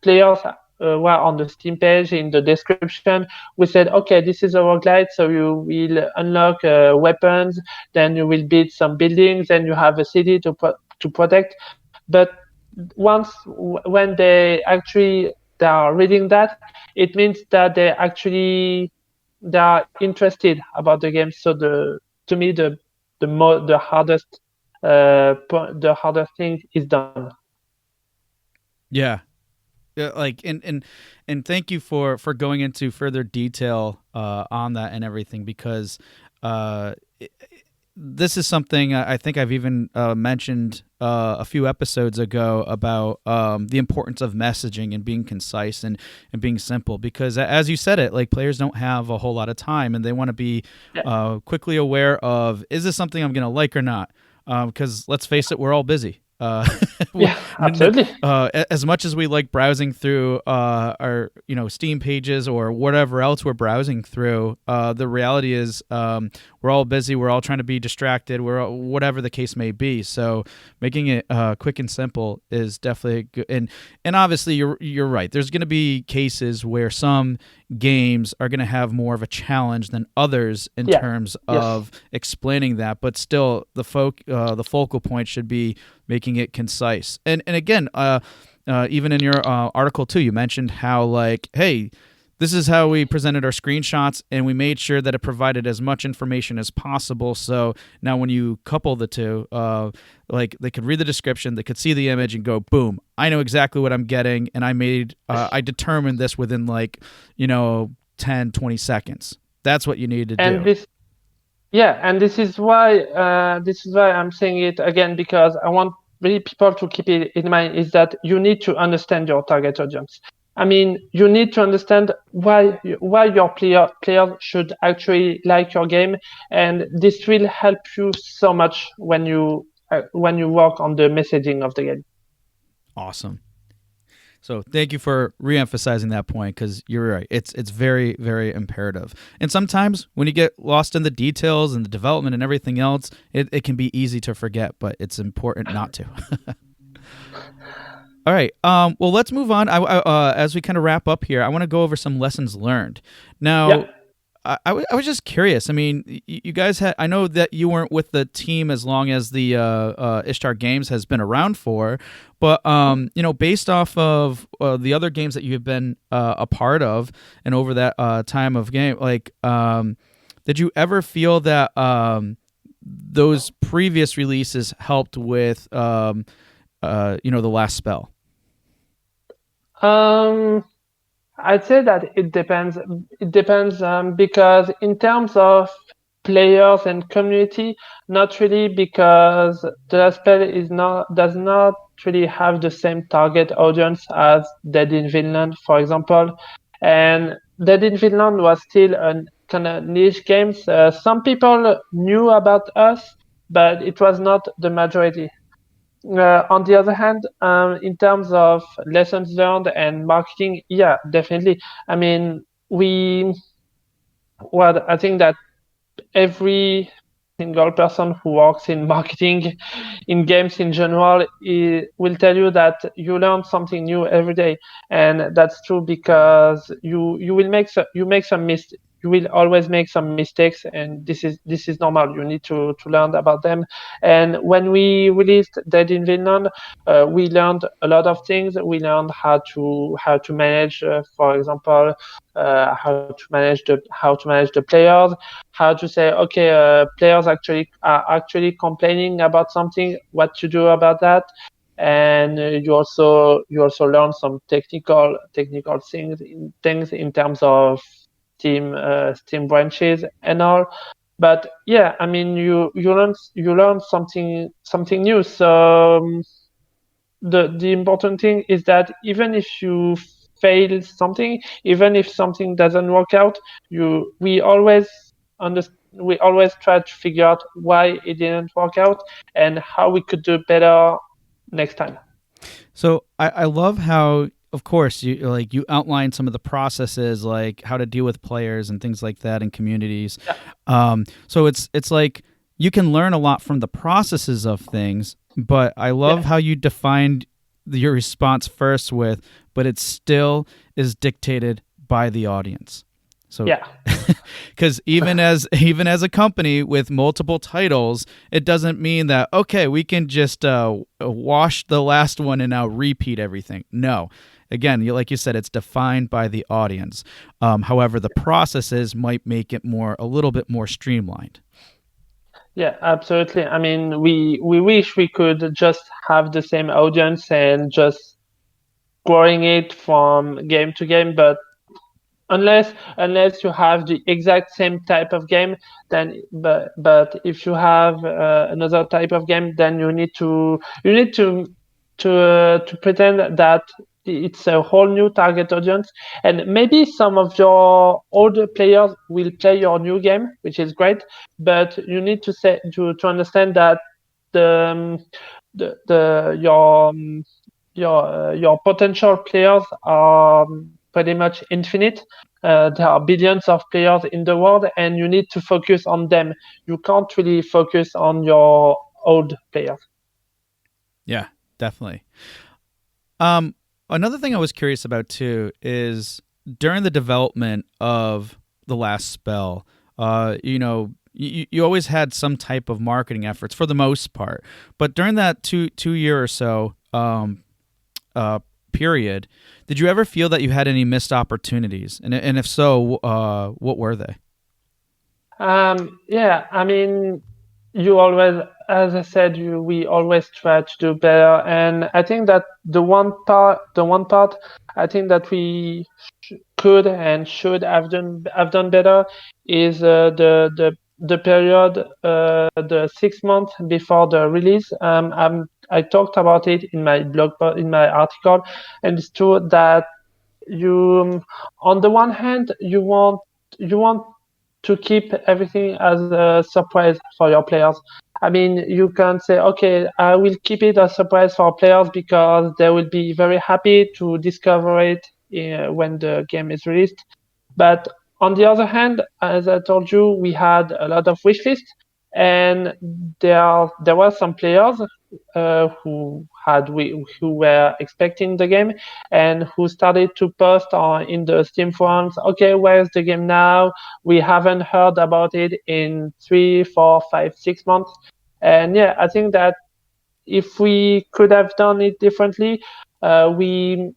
players were on the Steam page, in the description, we said, okay, this is a roguelite, so you will unlock weapons, then you will build some buildings, then you have a city to protect. But when they are reading that, it means that they are interested about the game. So to me, the hardest thing is done. Yeah. Like and thank you for going into further detail on that and everything, because this is something I think I've even mentioned a few episodes ago about the importance of messaging and being concise and being simple, because as you said it, like, players don't have a whole lot of time and they want to be quickly aware of, is this something I'm going to like or not? Because let's face it, we're all busy. Yeah, absolutely. As much as we like browsing through our Steam pages or whatever else we're browsing through, the reality is we're all busy. We're all trying to be distracted. Whatever the case may be. So making it quick and simple is definitely good. And obviously you're right. There's going to be cases where some games are going to have more of a challenge than others in terms of explaining that, but still the focal point should be making it concise. And again, even in your article too, you mentioned how, like, hey, this is how we presented our screenshots, and we made sure that it provided as much information as possible. So now when you couple the two, like, they could read the description, they could see the image and go, boom, I know exactly what I'm getting, and I determined this within 10, 20 seconds. That's what you need to do. And this is why I'm saying it again, because I want really people to keep it in mind, is that you need to understand your target audience. I mean, you need to understand why your players should actually like your game, and this will help you so much when you work on the messaging of the game. Awesome. So thank you for re-emphasizing that point, because you're right. It's very, very imperative. And sometimes when you get lost in the details and the development and everything else, it can be easy to forget, but it's important not to. All right. Well, let's move on. As we kind of wrap up here, I want to go over some lessons learned. Yeah. Now, I was just curious. I mean, you guys had. I know that you weren't with the team as long as the Ishtar Games has been around for, but based off of the other games that you have been a part of, and over that time of game, like, did you ever feel that those previous releases helped with the last spell? Um, I'd say that it depends. It depends because in terms of players and community, not really because the spell is not does not really have the same target audience as Dead in Vinland, for example. And Dead in Vinland was still a kind of niche game. Some people knew about us, but it was not the majority. On the other hand, in terms of lessons learned and marketing, yeah, definitely. I mean, I think that every single person who works in marketing in games in general will tell you that you learn something new every day, and that's true because you will make some mistakes. You will always make some mistakes, and this is normal. You need to learn about them. And when we released Dead in Vinland, we learned a lot of things. We learned how to manage, for example, how to manage the players, how to say, okay, players actually complaining about something, what to do about that. And you also learn some technical things in terms of Steam branches and all. But yeah, I mean, you learn something new. So the important thing is that even if you fail something, even if something doesn't work out, you we always under, we always try to figure out why it didn't work out and how we could do better next time. So I love how, of course, you outline some of the processes, like how to deal with players and things like that in communities. Yeah, So it's like you can learn a lot from the processes of things, but I love yeah, how you defined your response first with, but it still is dictated by the audience. So, yeah. because even as a company with multiple titles, it doesn't mean that okay, we can just wash the last one and now repeat everything. No, again, like you said, it's defined by the audience. However, the processes might make it a little bit more streamlined. Yeah, absolutely. I mean, we wish we could just have the same audience and just growing it from game to game, but unless you have the exact same type of game, then but if you have another type of game, then you need to pretend that it's a whole new target audience, and maybe some of your older players will play your new game, which is great, but you need to understand that the the your potential players are pretty much infinite. There are billions of players in the world, and you need to focus on them. You can't really focus on your old players. Yeah, definitely. Another thing I was curious about too is during the development of the last spell, you always had some type of marketing efforts for the most part, but during that two year or so period, did you ever feel that you had any missed opportunities? And if so, what were they? Yeah, I mean, as I said, we always try to do better, and I think that the one part, I think that we could and should have done better is the period, the 6 months before the release. I talked about it in my in my article, and it's true that you, on the one hand, you want to keep everything as a surprise for your players. I mean, you can say, okay, I will keep it a surprise for players because they will be very happy to discover it when the game is released. But on the other hand, as I told you, we had a lot of wish lists, and there were some players who who were expecting the game and who started to post on in the Steam forums, okay, where's the game now? We haven't heard about it in 3, 4, 5, 6 months. And yeah, I think that if we could have done it differently, we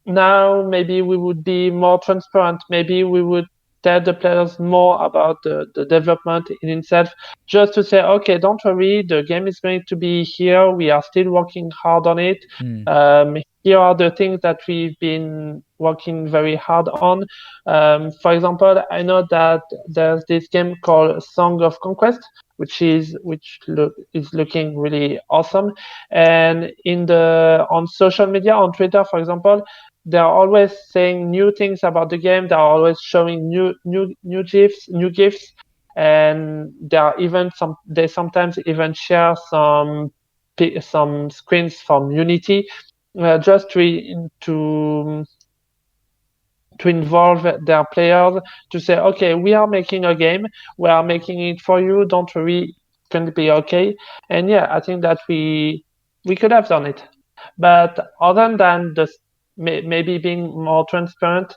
now maybe we would be more transparent. Maybe we would tell the players more about the development in itself, just to say, okay, don't worry, the game is going to be here. We are still working hard on it. Here are the things that we've been working very hard on. For example, I know that there's this game called Song of Conquest, is looking really awesome. And on social media, on Twitter, for example, they're always saying new things about the game. They're always showing new gifs, and they sometimes even share some screens from Unity, just to involve their players, to say, okay, we are making a game, we are making it for you. Don't worry, it's going to be okay. And yeah, I think that we could have done it. But other than this, maybe being more transparent,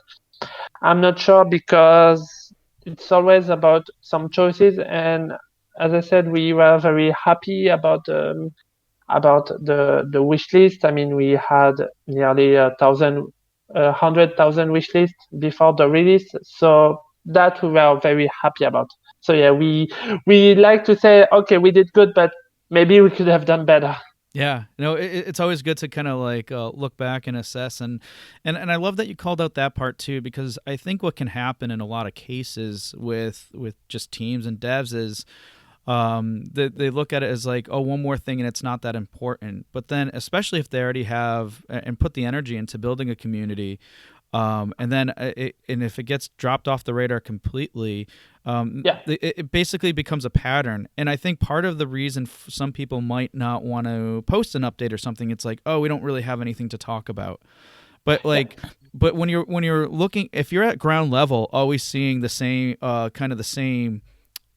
I'm not sure, because it's always about some choices. And as I said, we were very happy about the wish list. I mean, we had nearly 100,000 wish lists before the release, so that we were very happy about. So yeah, we like to say, okay, we did good, but maybe we could have done better. Yeah, it's always good to kind of like look back and assess, and I love that you called out that part too, because I think what can happen in a lot of cases with just teams and devs is they look at it as like, oh, one more thing and it's not that important. But then, especially if they already have and put the energy into building a community, and then and if it gets dropped off the radar completely, it basically becomes a pattern. And I think part of the reason some people might not want to post an update or something, it's like, oh, we don't really have anything to talk about. But but when you're looking, if you're at ground level, always seeing the same kind of the same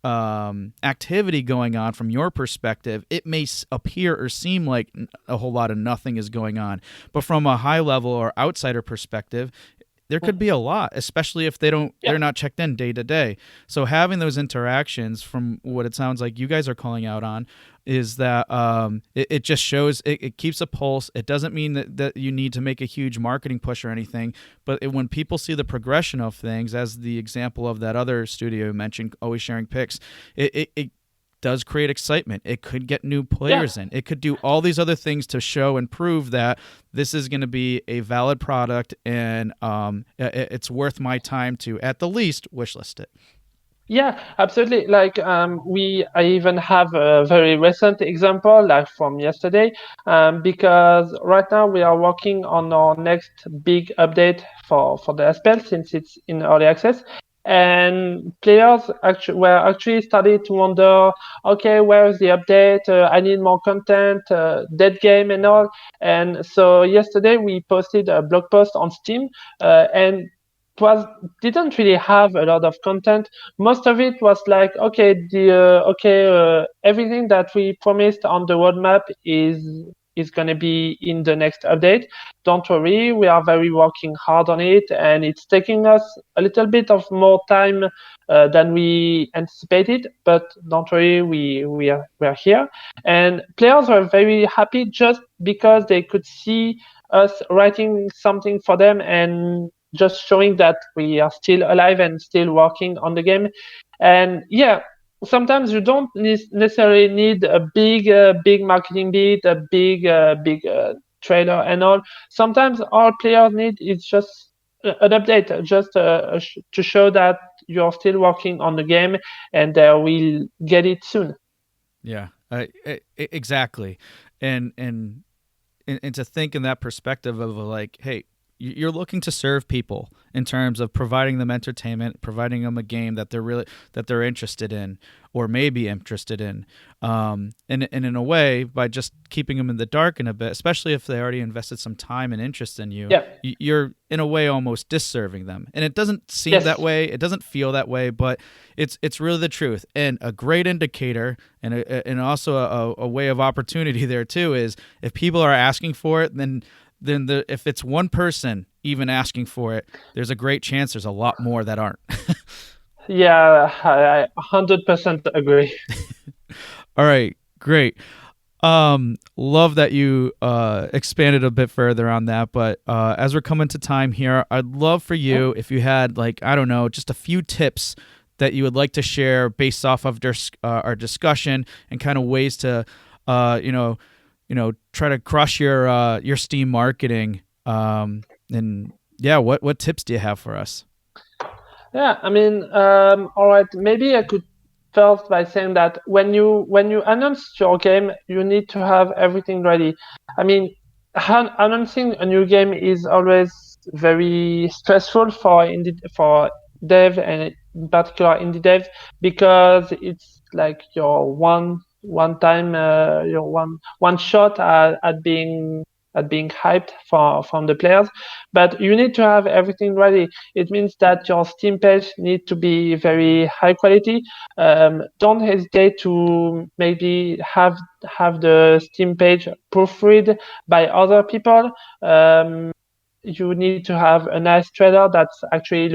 activity going on from your perspective, it may appear or seem like a whole lot of nothing is going on. But from a high level or outsider perspective, there could be a lot, especially if they're not checked in day to day. So having those interactions, from what it sounds like you guys are calling out on, is that it just shows, it keeps a pulse. It doesn't mean that you need to make a huge marketing push or anything, but when people see the progression of things, as the example of that other studio you mentioned, always sharing pics, it does create excitement. It could get new players in. It could do all these other things to show and prove that this is going to be a valid product, and it's worth my time to, at the least, wishlist it. Yeah, absolutely. Like I even have a very recent example, like from yesterday, because right now we are working on our next big update for the SPL, since it's in early access. And players actually started to wonder, okay, where is the update? I need more content, dead game and all. And so yesterday we posted a blog post on Steam, and didn't really have a lot of content. Most of it was like, okay, everything that we promised on the roadmap is going to be in the next update. Don't worry, we are very working hard on it, and it's taking us a little bit of more time than we anticipated. But don't worry, we are here, and players were very happy just because they could see us writing something for them and just showing that we are still alive and still working on the game. And yeah, sometimes you don't necessarily need a big marketing beat, a big trailer and all. Sometimes all players need is just an update, just to show that you're still working on the game, and we'll get it soon. Yeah, exactly. And to think in that perspective of like, hey, you're looking to serve people in terms of providing them entertainment, providing them a game that they're interested in or may be interested in. And in a way, by just keeping them in the dark in a bit, especially if they already invested some time and interest in you, Yeah. you're in a way almost disserving them. And it doesn't seem Yes. that way. It doesn't feel that way, but it's really the truth. And a great indicator and also a way of opportunity there too is if people are asking for it, then if it's one person even asking for it, there's a great chance there's a lot more that aren't. Yeah, I 100% agree. All right, great. Love that you expanded a bit further on that, but as we're coming to time here, I'd love for you if you had, like, I don't know, just a few tips that you would like to share based off of our discussion and kind of ways to try to crush your Steam marketing. And yeah, what tips do you have for us? Yeah, I mean, all right. Maybe I could first by saying that when you announce your game, you need to have everything ready. I mean, announcing a new game is always very stressful for dev and in particular indie dev because it's like your one time your one shot at being hyped from the players, but you need to have everything ready. It means that your Steam page needs to be very high quality. Don't hesitate to maybe have the Steam page proofread by other people. You need to have a nice trailer that's actually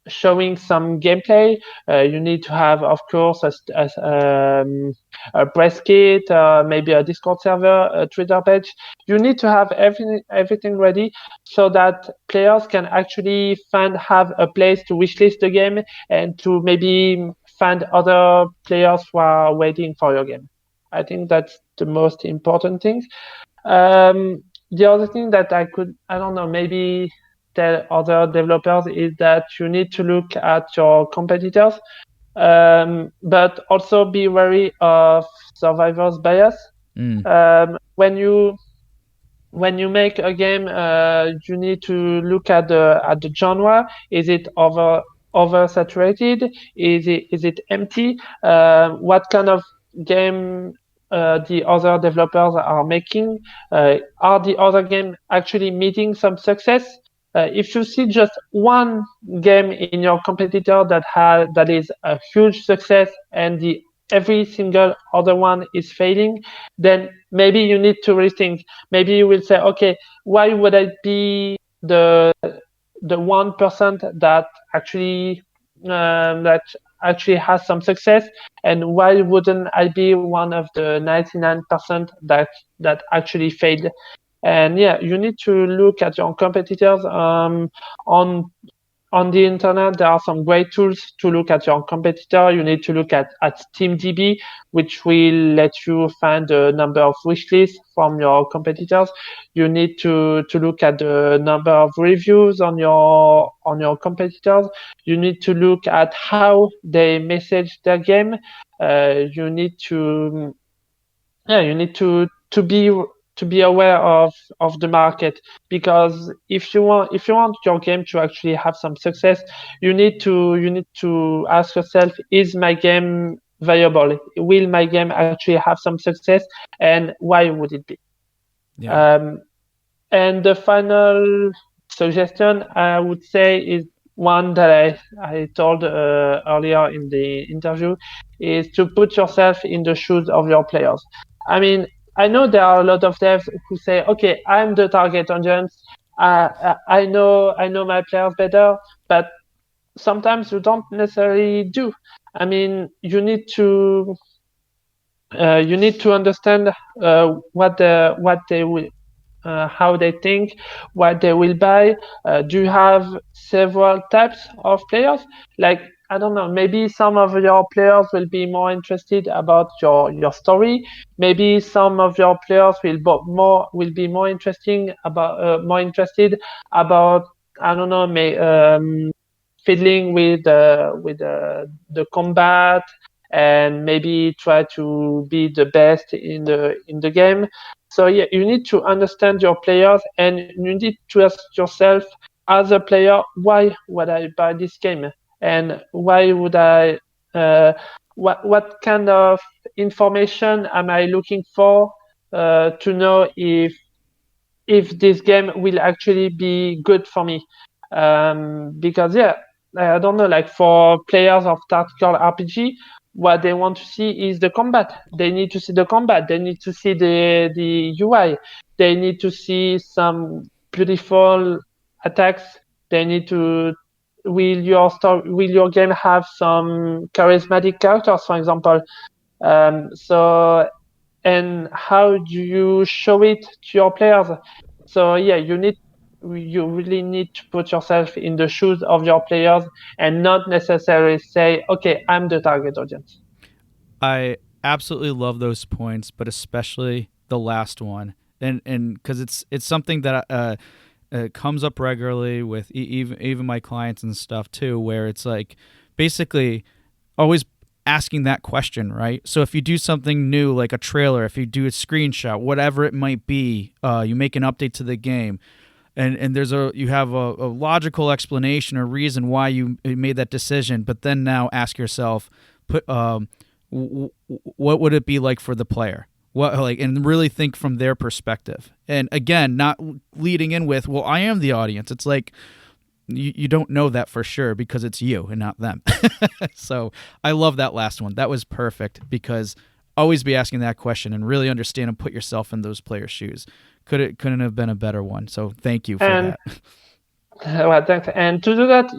showing some gameplay. You need to have, of course, a press kit, maybe a Discord server, a Twitter page. You need to have everything ready so that players can actually have a place to wishlist the game and to maybe find other players who are waiting for your game. I think that's the most important thing. The other thing that I don't know, maybe tell other developers is that you need to look at your competitors, but also be wary of survivor's bias. When you make a game, you need to look at the genre. Is it oversaturated? Is it empty? What kind of game the other developers are making? Are the other game actually meeting some success? If you see just one game in your competitor that is a huge success and every single other one is failing, then maybe you need to rethink. Maybe you will say, okay, why would I be the 1% that actually has some success, and why wouldn't I be one of the 99% that actually failed? And yeah, you need to look at your competitors. On the internet, there are some great tools to look at your competitor. You need to look at SteamDB, which will let you find the number of wishlists from your competitors. You need to look at the number of reviews on your competitors. You need to look at how they message their game. You need to be aware of the market, because if you want your game to actually have some success, you need to ask yourself, is my game viable? Will my game actually have some success, and why would it be? Yeah. And the final suggestion I would say is one that I told earlier in the interview, is to put yourself in the shoes of your players. I mean, I know there are a lot of devs who say, okay, I'm the target audience. I know my players better, but sometimes you don't necessarily do. I mean, you need to understand what they will, how they think, what they will buy. Do you have several types of players? Like, I don't know, maybe some of your players will be more interested about your story. Maybe some of your players will be more interesting about more interested about, I don't know, fiddling with the combat, and maybe try to be the best in the game. So yeah, you need to understand your players, and you need to ask yourself as a player, why would I buy this game, and why would I? What kind of information am I looking for to know if this game will actually be good for me? Because yeah, I don't know, like for players of tactical RPG, what they want to see is the combat. They need to see the combat. They need to see the UI. They need to see some beautiful attacks. They need to will your game have some charismatic characters, for example? So and how do you show it to your players? So yeah, you really need to put yourself in the shoes of your players and not necessarily say, okay, I'm the target audience. I absolutely love those points, but especially the last one, and because it's something that comes up regularly with even my clients and stuff too, where it's like basically always asking that question, right? So if you do something new, like a trailer, if you do a screenshot, whatever it might be, you make an update to the game, and you have a logical explanation or reason why you made that decision, but then now ask yourself, what would it be like for the player? And really think from their perspective. And again, not leading in with, well, I am the audience. It's like you don't know that for sure because it's you and not them. So I love that last one. That was perfect because always be asking that question and really understand and put yourself in those players' shoes. Couldn't have been a better one. So thank you for that. Well, thanks. And to do that,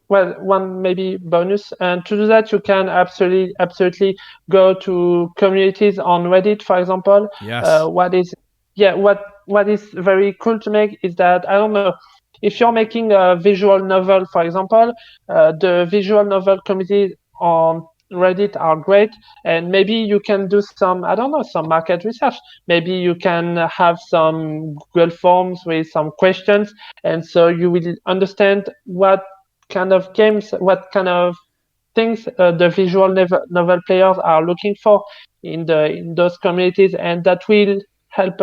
one maybe bonus. And to do that, you can absolutely go to communities on Reddit, for example. Yes. What is very cool to make is that, I don't know, if you're making a visual novel, for example, the visual novel community on Reddit are great, and maybe you can do some, I don't know, some market research. Maybe you can have some Google Forms with some questions, and so you will understand what kind of games, what kind of things the visual novel players are looking for in those communities, and that will help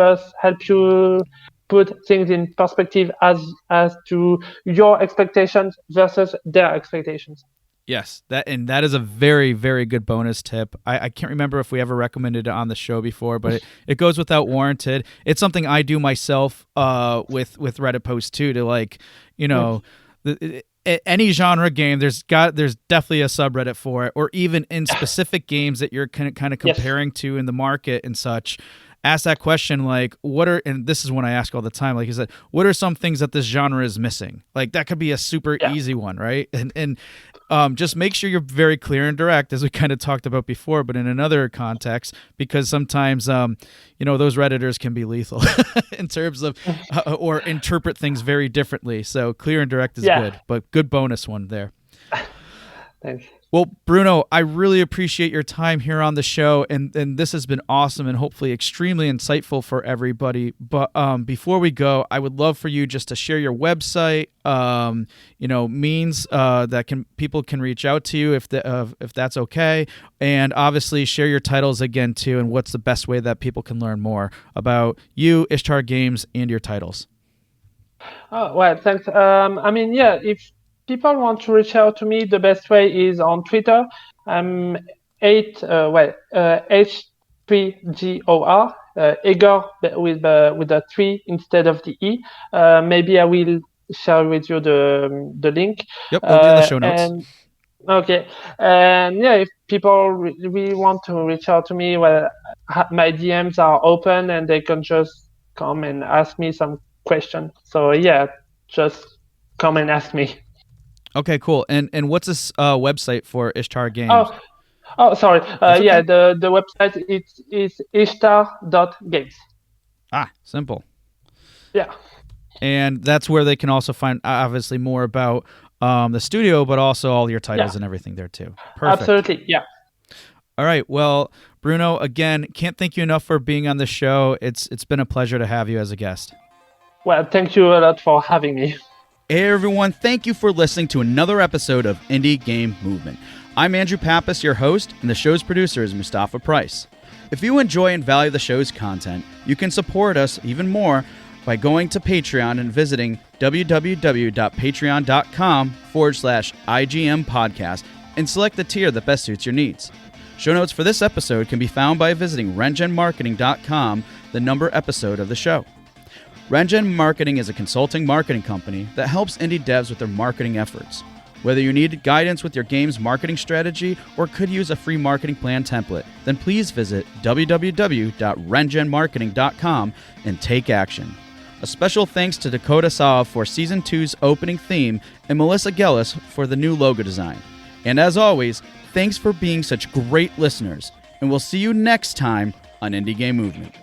you put things in perspective as to your expectations versus their expectations. Yes, that is a very, very good bonus tip. I can't remember if we ever recommended it on the show before, but it goes without warranted. It's something I do myself with Reddit posts too, to like, any genre game, there's definitely a subreddit for it, or even in specific games that you're kind of comparing to in the market and such. Ask that question, like, and this is one I ask all the time, like you said, what are some things that this genre is missing? Like, that could be a super easy one, right? And just make sure you're very clear and direct, as we kind of talked about before, but in another context, because sometimes, those Redditors can be lethal in terms of, or interpret things very differently. So clear and direct is good, but good bonus one there. Thanks. Well, Bruno, I really appreciate your time here on the show, and this has been awesome and hopefully extremely insightful for everybody. But before we go, I would love for you just to share your website, means that people can reach out to you if that's okay, and obviously share your titles again too, and what's the best way that people can learn more about you, Ishtar Games, and your titles. Oh, well, thanks. If people want to reach out to me, the best way is on Twitter. I'm H3GOR, Egor with a 3 instead of the E. Maybe I will share with you the link. Yep, it'll be in the show notes. Okay. And if people really want to reach out to me, well, my DMs are open and they can just come and ask me some questions. So just come and ask me. Okay, cool. And what's this website for Ishtar Games? Oh, sorry. Okay. The website is ishtar.games. Simple. Yeah. And that's where they can also find obviously more about the studio, but also all your titles and everything there too. Perfect. Absolutely. Yeah. All right. Well, Bruno, again, can't thank you enough for being on the show. It's been a pleasure to have you as a guest. Well, thank you a lot for having me. Hey everyone, thank you for listening to another episode of Indie Game Movement. I'm Andrew Pappas, your host, and the show's producer is Mustafa Price. If you enjoy and value the show's content, you can support us even more by going to Patreon and visiting www.patreon.com/IGM podcast and select the tier that best suits your needs. Show notes for this episode can be found by visiting rengenmarketing.com, the number episode of the show. Rengen Marketing is a consulting marketing company that helps indie devs with their marketing efforts. Whether you need guidance with your game's marketing strategy or could use a free marketing plan template, then please visit www.rengenmarketing.com and take action. A special thanks to Dakota Saw for Season 2's opening theme and Melissa Gellis for the new logo design. And as always, thanks for being such great listeners, and we'll see you next time on Indie Game Movement.